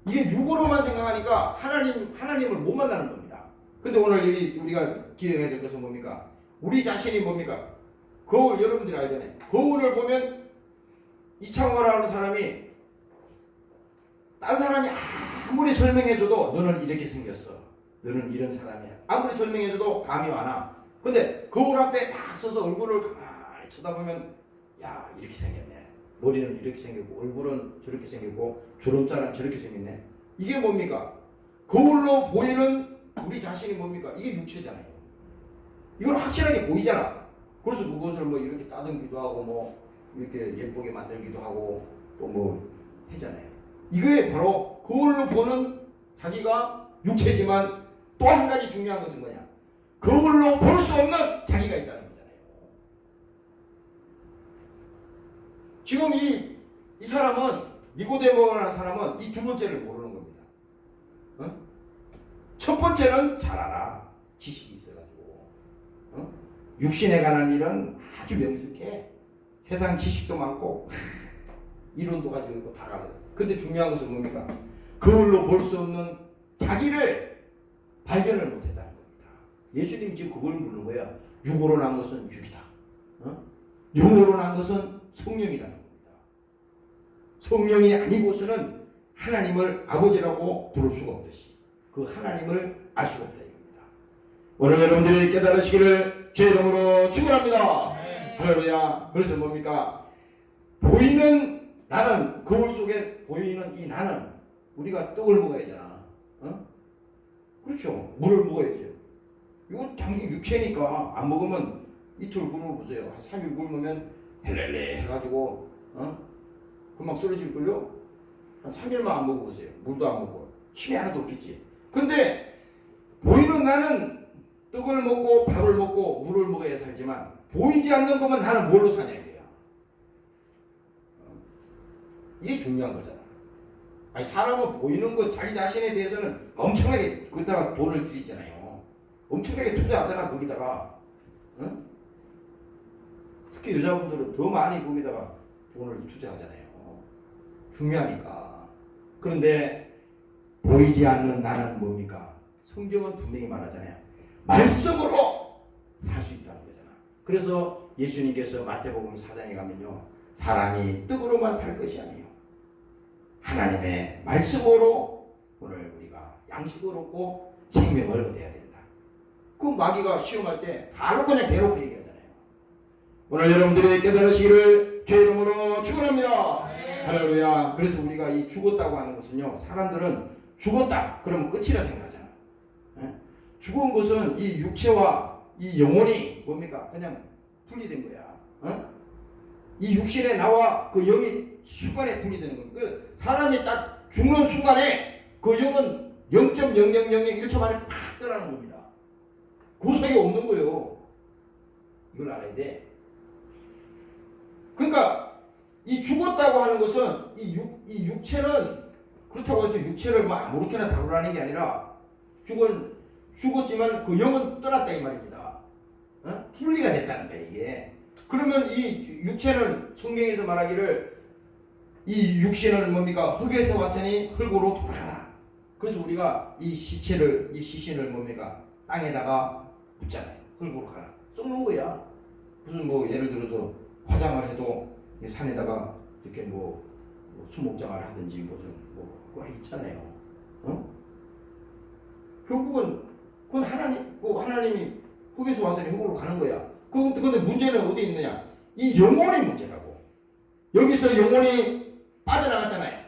이게 육으로만 생각하니까 하나님을 못 만나는 겁니다. 근데 오늘 우리가 기억해야 될 것은 뭡니까? 우리 자신이 뭡니까? 거울 여러분들이 알잖아요. 거울을 보면 이창호라는 사람이 딴 사람이 아무리 설명해줘도 너는 이렇게 생겼어. 너는 이런 사람이야. 아무리 설명해줘도 감이 안 와. 근데 거울 앞에 딱 서서 얼굴을 가만히 쳐다보면 야 이렇게 생겼네. 머리는 이렇게 생겼고 얼굴은 저렇게 생겼고 주름살은 저렇게 생겼네. 이게 뭡니까? 거울로 보이는 우리 자신이 뭡니까? 이게 육체잖아요. 이건 확실하게 보이잖아. 그래서 그것을 뭐 이렇게 따듬기도 하고 뭐 이렇게 예쁘게 만들기도 하고 또 뭐 하잖아요. 이게 바로 거울로 보는 자기가 육체지만 또 한 가지 중요한 것은 뭐냐? 거울로 볼 수 없는 자기가 있다는 거잖아요. 지금 이 사람은 니고데모라는 사람은 이 두 번째를 모르는 겁니다. 첫 번째는 잘 알아. 지식이 있어가지고. 육신에 관한 일은 아주 명석해. 세상 지식도 많고 이론도 가지고 있고 다 알아요. 근데 중요한 것은 뭡니까? 거울로 볼 수 없는 자기를 발견을 못했다는 겁니다. 예수님이 지금 그걸 묻는 거예요. 육으로 난 것은 육이다. 영으로 난 것은 성령이라는 겁니다. 성령이 아니고서는 하나님을 아버지라고 부를 수가 없듯이 그 하나님을 알 수가 없다 이겁니다. 오늘 여러분들이 깨달으시기를 제 이름으로 축원합니다. 할렐루야. 그래서 뭡니까? 보이는 나는 거울 속에 보이는 이 나는 우리가 떡을 먹어야 되잖아. 그렇죠. 물을 먹어야죠. 이건 당연히 육체니까 안 먹으면 이틀 굶어보세요. 한 3일 굶으면 헬렐레 해가지고 금방 쓰러질걸요? 한 3일만 안 먹어보세요. 물도 안 먹고 힘이 하나도 없겠지. 근데 보이는 나는 떡을 먹고 밥을 먹고 물을 먹어야 살지만 보이지 않는 것만 나는 뭘로 사냐 이거야. 이게 중요한 거잖아. 아니 사람은 보이는 것 자기 자신에 대해서는 엄청나게 거기다가 돈을 들이잖아요. 엄청나게 투자하잖아 거기다가. 특히 여자분들은 더 많이 거기다가 돈을 투자하잖아요. 중요하니까. 그런데 보이지 않는 나는 뭡니까? 성경은 분명히 말하잖아요. 말씀으로 살 수 있다는 거잖아. 그래서 예수님께서 마태복음 4장에 가면요. 사람이 떡으로만 살 것이 아니에요. 하나님의 말씀으로 오늘 우리가 양식을 얻고 생명을 얻어야 된다. 그 마귀가 시험할 때 바로 그냥 대놓고 얘기하잖아요. 오늘 여러분들이 깨달으시기를 제 이름으로 축원합니다. 할렐루야. 그래서 우리가 이 죽었다고 하는 것은요. 사람들은 죽었다 그러면 끝이라 생각하잖아. 죽은 것은 이 육체와 이 영혼이 뭡니까? 그냥 분리된 거야. 이 육신의 나와 그 영이 순간에 분리되는 겁니다. 그 사람이 딱 죽는 순간에 그 영은 0.0001초 만에 팍 떠나는 겁니다. 구석이 없는 거예요. 이걸 알아야 돼. 그러니까 이 죽었다고 하는 것은 이 육체는 그렇다고 해서 육체를 막 아무렇게나 다루라는 게 아니라 죽었지만 그 영은 떠났다 이 말입니다. 분리가 됐다는 거야 이게. 그러면 이 육체는 성경에서 말하기를 이 육신은 뭡니까? 흙에서 왔으니 흙으로 돌아가라. 그래서 우리가 이 시신을 뭡니까? 땅에다가 묻잖아요. 흙으로 가라. 썩는 거야. 무슨 뭐 예를 들어서 화장을 해도 산에다가 이렇게 뭐 수목장을 하든지 무슨 뭐 있잖아요. 결국은 그건 하나님이 흙에서 왔으니 흙으로 가는 거야. 근데 문제는 어디 있느냐? 이 영혼이 문제라고. 여기서 영혼이 빠져나갔잖아요.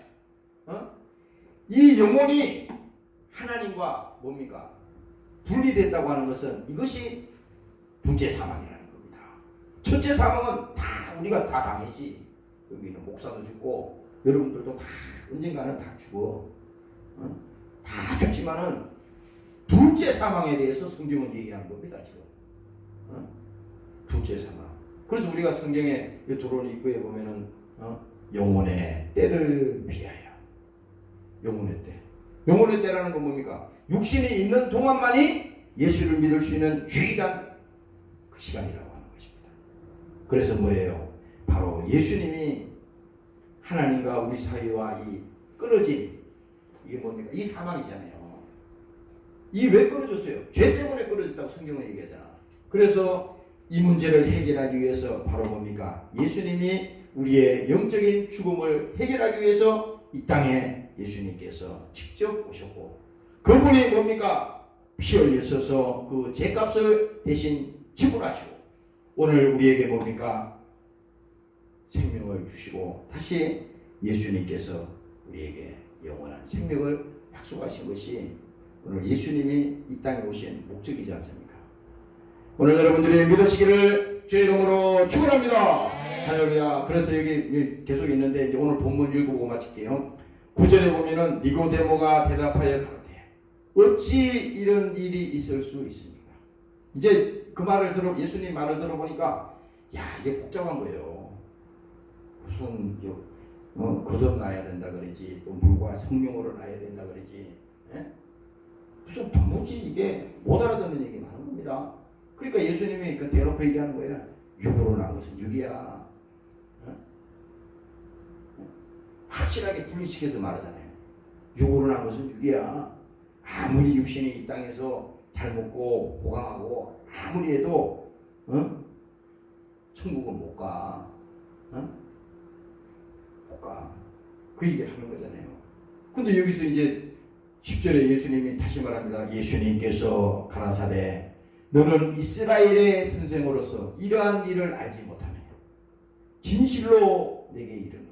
이 영혼이 하나님과 뭡니까? 분리됐다고 하는 것은 이것이 둘째 사망이라는 겁니다. 첫째 사망은 다 우리가 다 당했지. 여기는 목사도 죽고 여러분들도 다 언젠가는 다 죽어. 다 죽지만은 둘째 사망에 대해서 성경은 얘기하는 겁니다 지금. 둘째 사망. 그래서 우리가 성경에 들어온 입구에 보면은 영혼의 때를 위하여. 영혼의 때. 영혼의 때라는 건 뭡니까? 육신이 있는 동안만이 예수를 믿을 수 있는 유일한 그 시간이라고 하는 것입니다. 그래서 뭐예요? 바로 예수님이 하나님과 우리 사이와 이 끊어진 이게 뭡니까? 이 사망이잖아요. 이 왜 끊어졌어요? 죄 때문에 끊어졌다고 성경은 얘기하잖아. 그래서 이 문제를 해결하기 위해서 바로 뭡니까? 예수님이 우리의 영적인 죽음을 해결하기 위해서 이 땅에 예수님께서 직접 오셨고 그분이 뭡니까? 피 흘리셔서 그 죄값을 대신 지불하시고 오늘 우리에게 뭡니까? 생명을 주시고 다시 예수님께서 우리에게 영원한 생명을 약속하신 것이 오늘 예수님이 이 땅에 오신 목적이지 않습니까? 오늘 여러분들이 믿으시기를 주의 이름으로 축원합니다. 할렐루야. 그래서 여기 계속 있는데 이제 오늘 본문 읽어보고 마칠게요. 9절에 보면은 니고데모가 대답하여 가로되 어찌 이런 일이 있을 수 있습니까? 이제 그 말을 예수님 말을 들어보니까 야 이게 복잡한 거예요. 무슨 거듭나야 된다 그러지 또 물과 성령으로 나야 된다 그러지 무슨 도무지 이게 못 알아듣는 얘기 많은 겁니다. 그러니까 예수님이 그 대놓고 얘기하는 거예요. 육으로 난 것은 육이야. 확실하게 분리시켜서 말하잖아요. 육으로 난 것은 육이야. 아무리 육신이 이 땅에서 잘 먹고 호강하고 아무리 해도 천국은 못 가. 못 가. 그 얘기를 하는 거잖아요. 근데 여기서 이제 10절에 예수님이 다시 말합니다. 예수님께서 가라사대 너는 이스라엘의 선생으로서 이러한 일을 알지 못하느냐. 진실로 내게 이르노니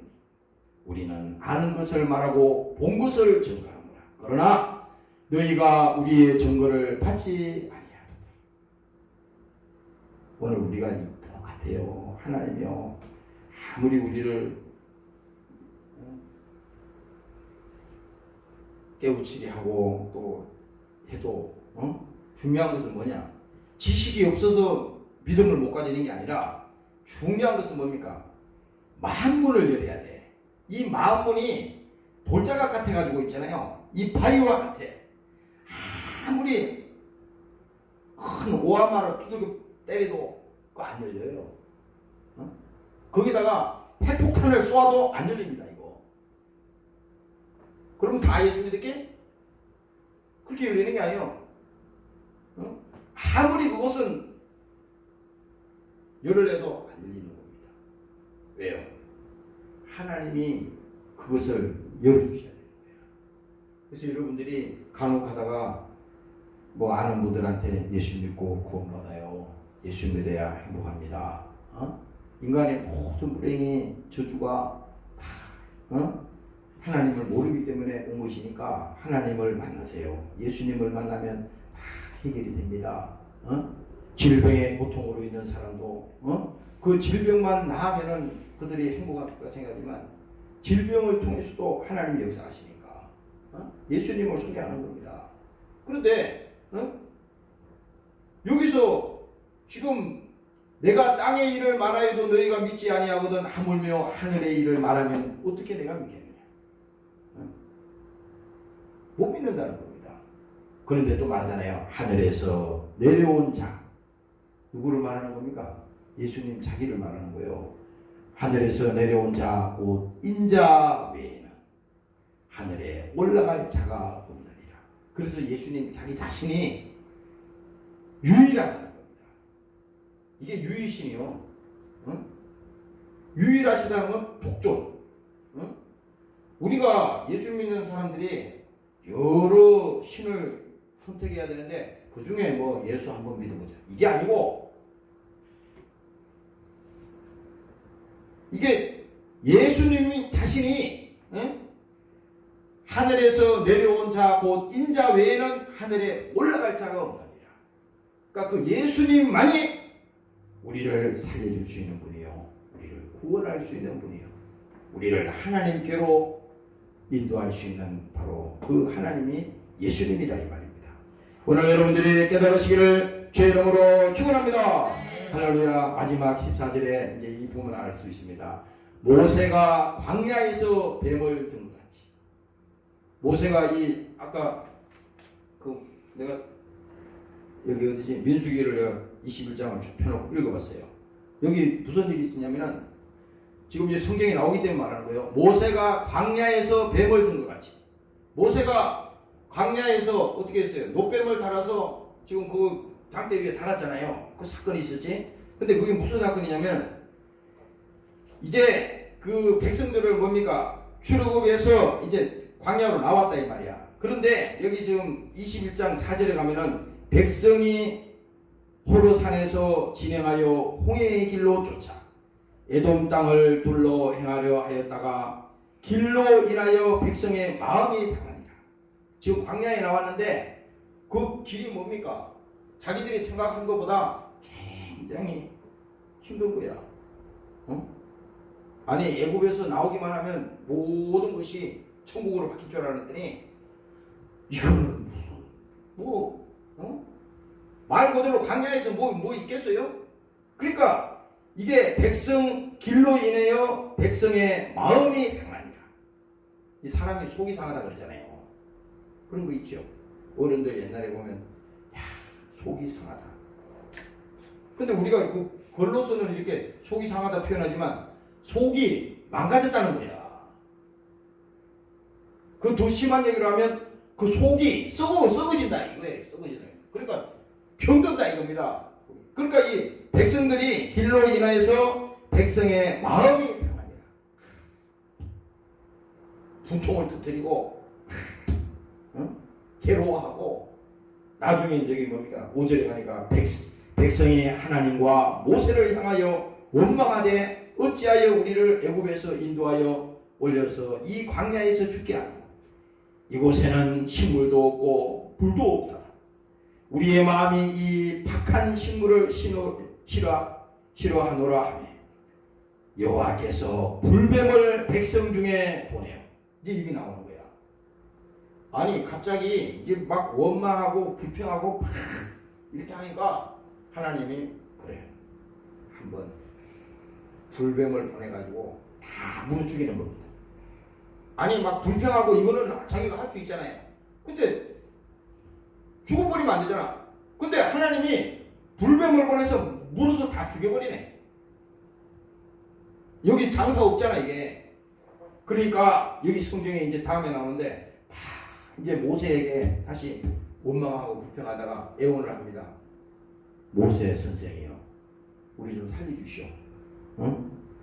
우리는 아는 것을 말하고 본 것을 증거하노라. 그러나 너희가 우리의 증거를 받지 아니하리라. 오늘 우리가 똑같아요. 하나님이요. 아무리 우리를 깨우치게 하고 또 해도 중요한 것은 뭐냐? 지식이 없어서 믿음을 못 가지는 게 아니라 중요한 것은 뭡니까? 마음문을 열어야 돼. 이 마음문이 돌자각 같아가지고 있잖아요. 이 바위와 같아. 아무리 큰 오한마를 두들겨 때려도 그거 안 열려요. 거기다가 핵폭탄을 쏘아도 안 열립니다. 이거. 그럼 다 예수 믿을게? 그렇게 열리는 게 아니에요. 아무리 그것은 열을 해도 안 열리는 겁니다. 왜요? 하나님이 그것을 열어주셔야 되는 거예요. 그래서 여러분들이 간혹 하다가 뭐 아는 분들한테 예수 믿고 구원받아요. 예수 믿어야 행복합니다. 인간의 모든 불행이 저주가 다 하나님을 모르기 때문에 온 것이니까 하나님을 만나세요. 예수님을 만나면 다 해결이 됩니다. 질병의 고통으로 있는 사람도 그 질병만 나으면은 그들이 행복할 거라 생각하지만 질병을 통해서도 하나님이 역사하시니까 예수님을 소개하는 겁니다. 그런데 여기서 지금 내가 땅의 일을 말하여도 너희가 믿지 아니하거든 하물며 하늘의 일을 말하면 어떻게 내가 믿겠느냐? 못 믿는다는 겁니다. 그런데 또 말하잖아요. 하늘에서 내려온 자. 누구를 말하는 겁니까? 예수님 자기를 말하는 거예요. 하늘에서 내려온 자 곧 인자 외에는 하늘에 올라갈 자가 없느니라. 그래서 예수님 자기 자신이 유일하다는 겁니다. 이게 유일신이요. 유일하시다는 건 독존. 우리가 예수 믿는 사람들이 여러 신을 선택해야 되는데 그 중에 뭐 예수 한번 믿어보자. 이게 아니고 이게 예수님이 자신이 하늘에서 내려온 자 곧 인자 외에는 하늘에 올라갈 자가 없느니라. 그러니까 그 예수님만이 우리를 살려줄 수 있는 분이요, 우리를 구원할 수 있는 분이요, 우리를 하나님께로 인도할 수 있는 바로 그 하나님이 예수님이라 이 말입니다. 오늘 여러분들이 깨달으시기를 주의 이름으로 축원합니다. 할렐루야. 마지막 14절에 이제 이 부분을 알 수 있습니다. 모세가 광야에서 뱀을 든 것 같이. 모세가 이 아까 그 내가 여기 어디지 민수기를 내가 21장을 쭉 펴놓고 읽어봤어요. 여기 무슨 일이 있었냐면은 지금 이제 성경에 나오기 때문에 말하는 거예요. 모세가 광야에서 뱀을 든 것 같이. 모세가 광야에서 어떻게 했어요? 노뱀을 달아서 지금 그 장대 위에 달았잖아요. 그 사건이 있었지. 근데 그게 무슨 사건이냐면 이제 그 백성들을 뭡니까? 출애굽에서 이제 광야로 나왔다 이 말이야. 그런데 여기 지금 21장 4절에 가면은 백성이 호르산에서 진행하여 홍해의 길로 쫓아 에돔 땅을 둘러 행하려 하였다가 길로 인하여 백성의 마음이 상하니라. 지금 광야에 나왔는데 그 길이 뭡니까? 자기들이 생각한 것보다 굉장히 힘든 거야. 아니 애굽에서 나오기만 하면 모든 것이 천국으로 바뀔 줄 알았더니 이거는 무슨 말 그대로 광야에서 뭐 있겠어요? 그러니까 이게 백성 길로 인하여 백성의 마음이 상하니라. 이 사람이 속이 상하다 그러잖아요. 그런 거 있죠. 어른들 옛날에 보면 야 속이 상하다. 근데 우리가 글로서는 이렇게 속이 상하다 표현하지만 속이 망가졌다는 거야. 그 더 심한 얘기를 하면 그 속이 썩어진다 이거예요. 썩어진다. 그러니까 병든다 이겁니다. 그러니까 이 백성들이 길로 인하여서 백성의 마음이 상하니라. 분통을 터뜨리고 괴로워하고 나중에 여기 뭡니까? 5절에 가니까 백성이 하나님과 모세를 향하여 원망하되 어찌하여 우리를 애굽에서 인도하여 올려서 이 광야에서 죽게 하노. 이곳에는 식물도 없고 불도 없다. 우리의 마음이 이 박한 식물을 싫어하노라 하며 여호와께서 불뱀을 백성 중에 보내요. 이제 이게 나오는 거야. 아니 갑자기 이제 막 원망하고 불평하고 이렇게 하니까 하나님이 그래 한번 불뱀을 보내가지고 다 물어 죽이는 겁니다. 아니 막 불평하고 이거는 자기가 할 수 있잖아요. 근데 죽어버리면 안 되잖아. 근데 하나님이 불뱀을 보내서 물어서 다 죽여버리네. 여기 장사 없잖아 이게. 그러니까 여기 성경에 이제 다음에 나오는데 이제 모세에게 다시 원망하고 불평하다가 애원을 합니다. 모세 선생이요, 우리 좀 살려주시오.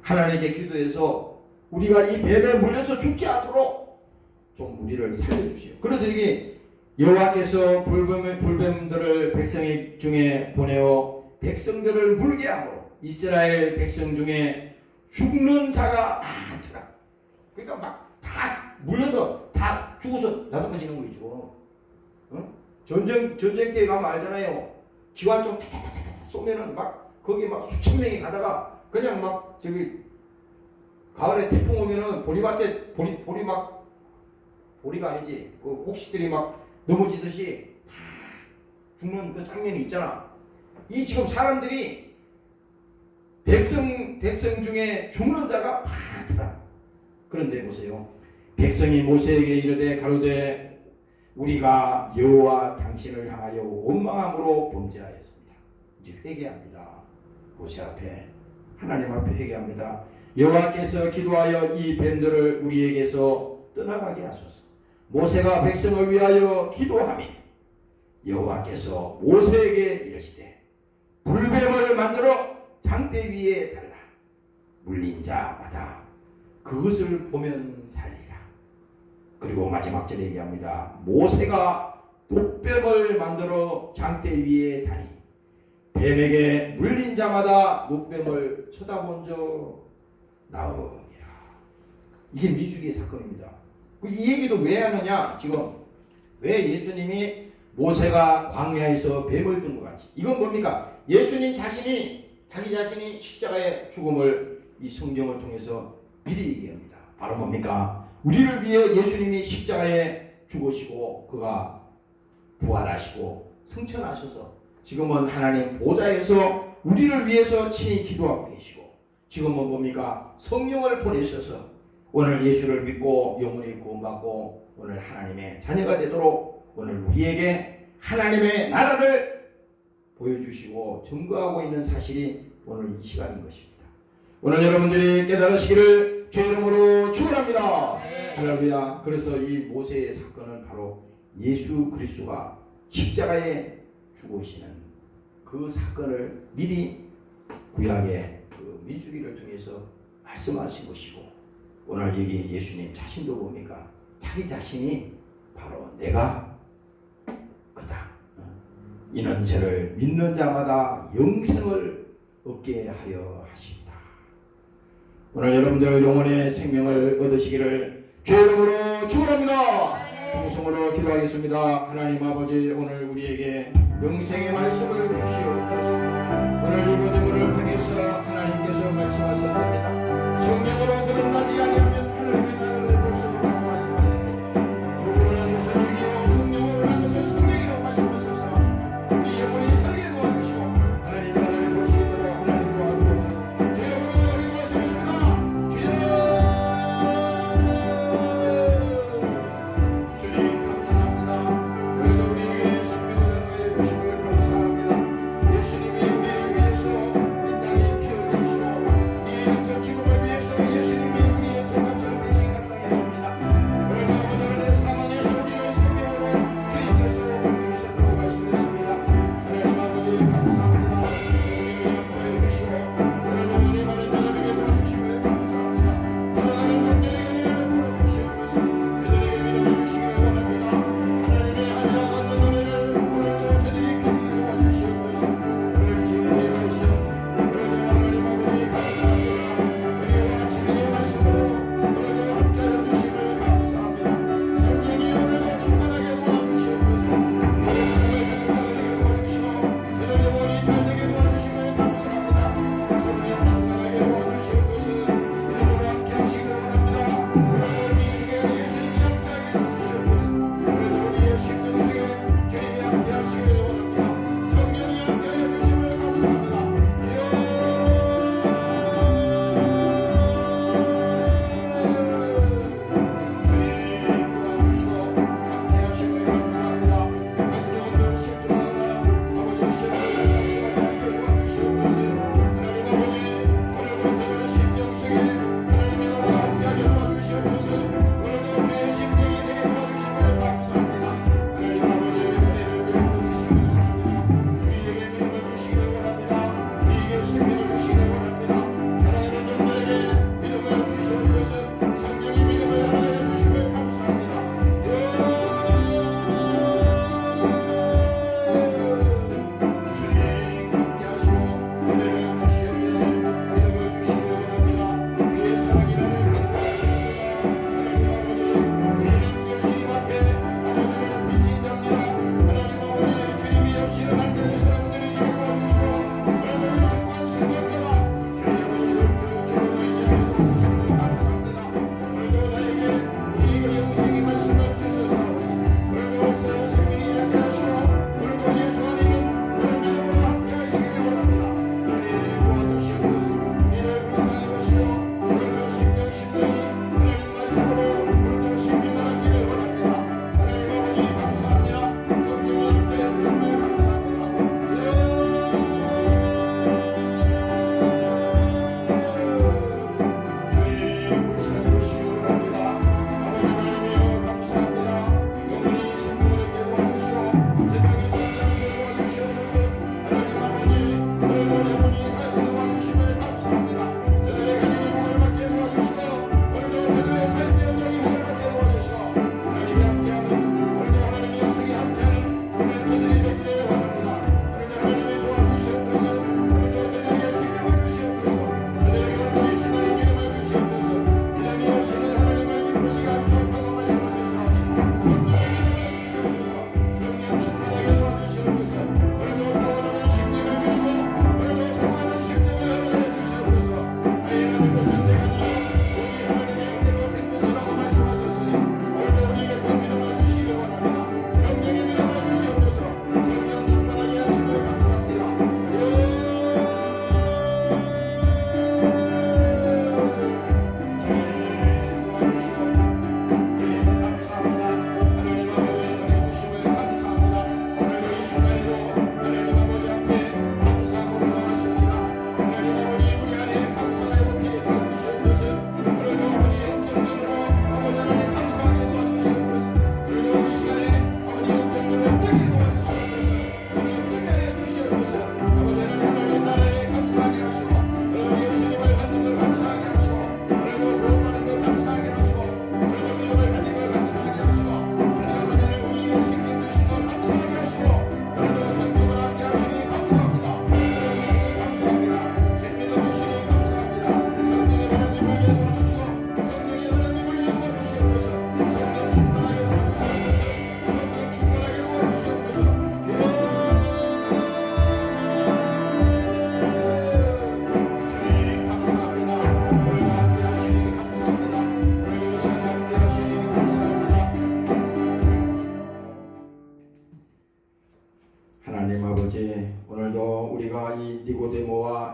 하나님께 기도해서 우리가 이 뱀에 물려서 죽지 않도록 좀 우리를 살려주시오. 그래서 이게 여호와께서 불뱀들을 백성 중에 보내어 백성들을 물게 하므로 이스라엘 백성 중에 죽는 자가 많더라. 그러니까 막 다 물려서 다 죽어서 나서가시는 거죠. 전쟁터에 가면 알잖아요. 기관총 타타타타 쏘면은 막 거기 막 수천 명이 가다가 그냥 막 저기 가을에 태풍 오면은 보리밭에 보리 막 보리가 아니지. 그 곡식들이 막 넘어지듯이 죽는 그 장면이 있잖아. 이 지금 사람들이 백성 중에 죽는 자가 많더라. 그런데 보세요. 백성이 모세에게 이르되 가로되 우리가 여호와 당신을 향하여 원망함으로 범죄하였습니다. 이제 회개합니다. 모세 앞에, 하나님 앞에 회개합니다. 여호와께서 기도하여 이 뱀들을 우리에게서 떠나가게 하소서. 모세가 백성을 위하여 기도하며 여호와께서 모세에게 이르시되 불뱀을 만들어 장대 위에 달라. 물린 자마다 그것을 보면 살리라. 그리고 마지막 절에 얘기합니다. 모세가 녹뱀을 만들어 장대 위에 다니 뱀에게 물린 자마다 녹뱀을 쳐다본 적 나오니라. 이게 민수기의 사건입니다. 이 얘기도 왜 하느냐? 지금 왜 예수님이 모세가 광야에서 뱀을 든 것 같이, 이건 뭡니까? 예수님 자신이, 자기 자신이 십자가의 죽음을 이 성경을 통해서 미리 얘기합니다. 바로 뭡니까? 우리를 위해 예수님이 십자가에 죽으시고 그가 부활하시고 승천하셔서 지금은 하나님 보좌에서 우리를 위해서 친히 기도하고 계시고, 지금은 뭡니까? 성령을 보내셔서 오늘 예수를 믿고 영원히 구원받고 오늘 하나님의 자녀가 되도록 오늘 우리에게 하나님의 나라를 보여주시고 증거하고 있는 사실이 오늘 이 시간인 것입니다. 오늘 여러분들이 깨달으시기를 주의 이름으로 축원합니다. 할렐루야. 그래서 이 모세의 사건은 바로 예수 그리스도가 십자가에 죽으시는 그 사건을 미리 구약의 그 민수기를 통해서 말씀하신 것이고, 오늘 여기 예수님 자신도 뭡니까? 자기 자신이 바로 내가 그다. 이는 저를 믿는 자마다 영생을 얻게 하려 하십니다. 오늘 여러분들 영혼의 생명을 얻으시기를 주의 이름으로 축원합니다. 통성으로 기도하겠습니다. 하나님 아버지, 오늘 우리에게 영생의 말씀을 주시옵소서. 오늘 이 모든 통해서 하나님께서 말씀하셨습니다. 성령으로 거듭나지 아니하면 하나님의 나라를 볼 수 없다고 말씀하셨습니다. 누구를 하는 것은 이기요 성령으로 하는 것은 성령이라고 말씀하셔서 우리 영혼이 살게 도와주시고 하나님 나라를 볼 수 있도록 하나님 도와주옵소서. 주여 우리 말씀하십니다. 주님 감사합니다. 오늘도 우리에게 생명을 주시기를 감사합니다.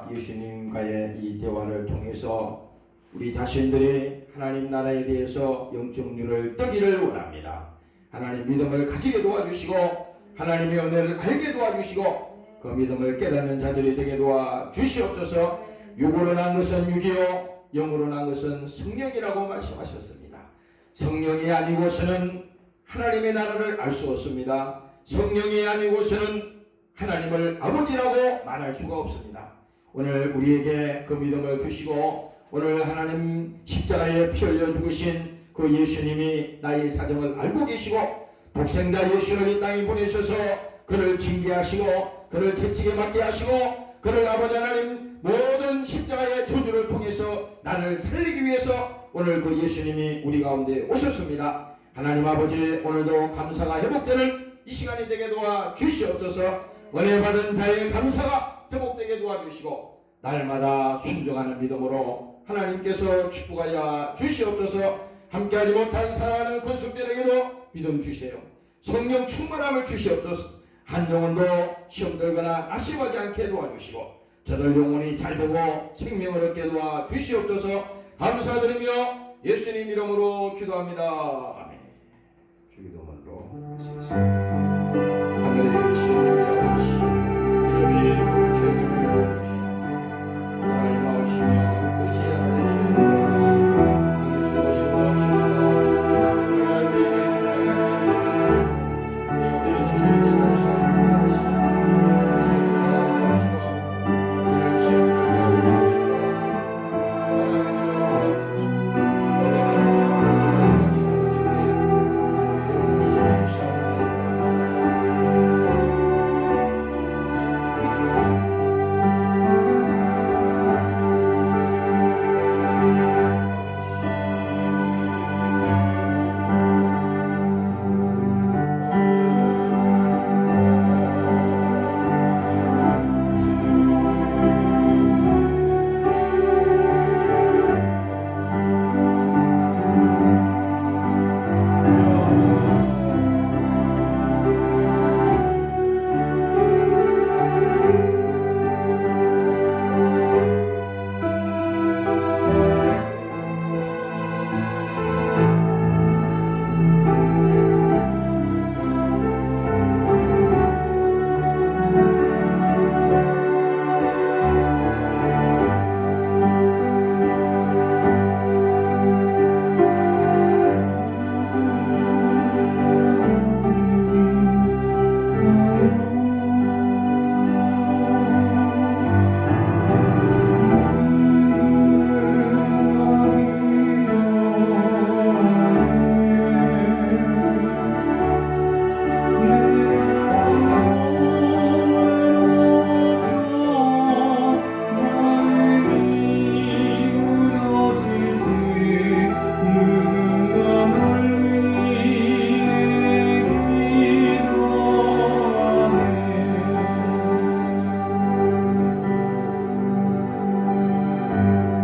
우리가 예수님과의 이 대화를 통해서 우리 자신들이 하나님 나라에 대해서 영적 눈을 뜨기를 원합니다. 하나님 믿음을 가지게 도와주시고 하나님의 은혜를 알게 도와주시고 그 믿음을 깨닫는 자들이 되게 도와주시옵소서. 육으로 난 것은 육이요 영으로 난 것은 성령이라고 말씀하셨습니다. 성령이 아니고서는 하나님의 나라를 알 수 없습니다. 성령이 아니고서는 하나님을 아버지라고 말할 수가 없습니다. 오늘 우리에게 그 믿음을 주시고 오늘 하나님 십자가에 피 흘려 죽으신 그 예수님이 나의 사정을 알고 계시고 독생자 예수를 이 땅에 보내셔서 그를 징계하시고 그를 채찍에 맞게 하시고 그를 아버지 하나님 모든 십자가의 저주를 통해서 나를 살리기 위해서 오늘 그 예수님이 우리 가운데 오셨습니다. 하나님 아버지 오늘도 감사가 회복되는 이 시간이 되게 도와주시옵소서. 은혜 받은 자의 감사가 회복되게 도와주시고 날마다 순종하는 믿음으로 하나님께서 축복하여 주시옵소서. 함께하지 못한 사랑하는 권속들에게도 믿음 주세요. 성령 충만함을 주시옵소서. 한 영혼도 시험 들거나 낙심하지 않게 도와주시고 저들 영혼이 잘되고 생명을 얻게 도와주시옵소서. 감사드리며 예수님 이름으로 기도합니다.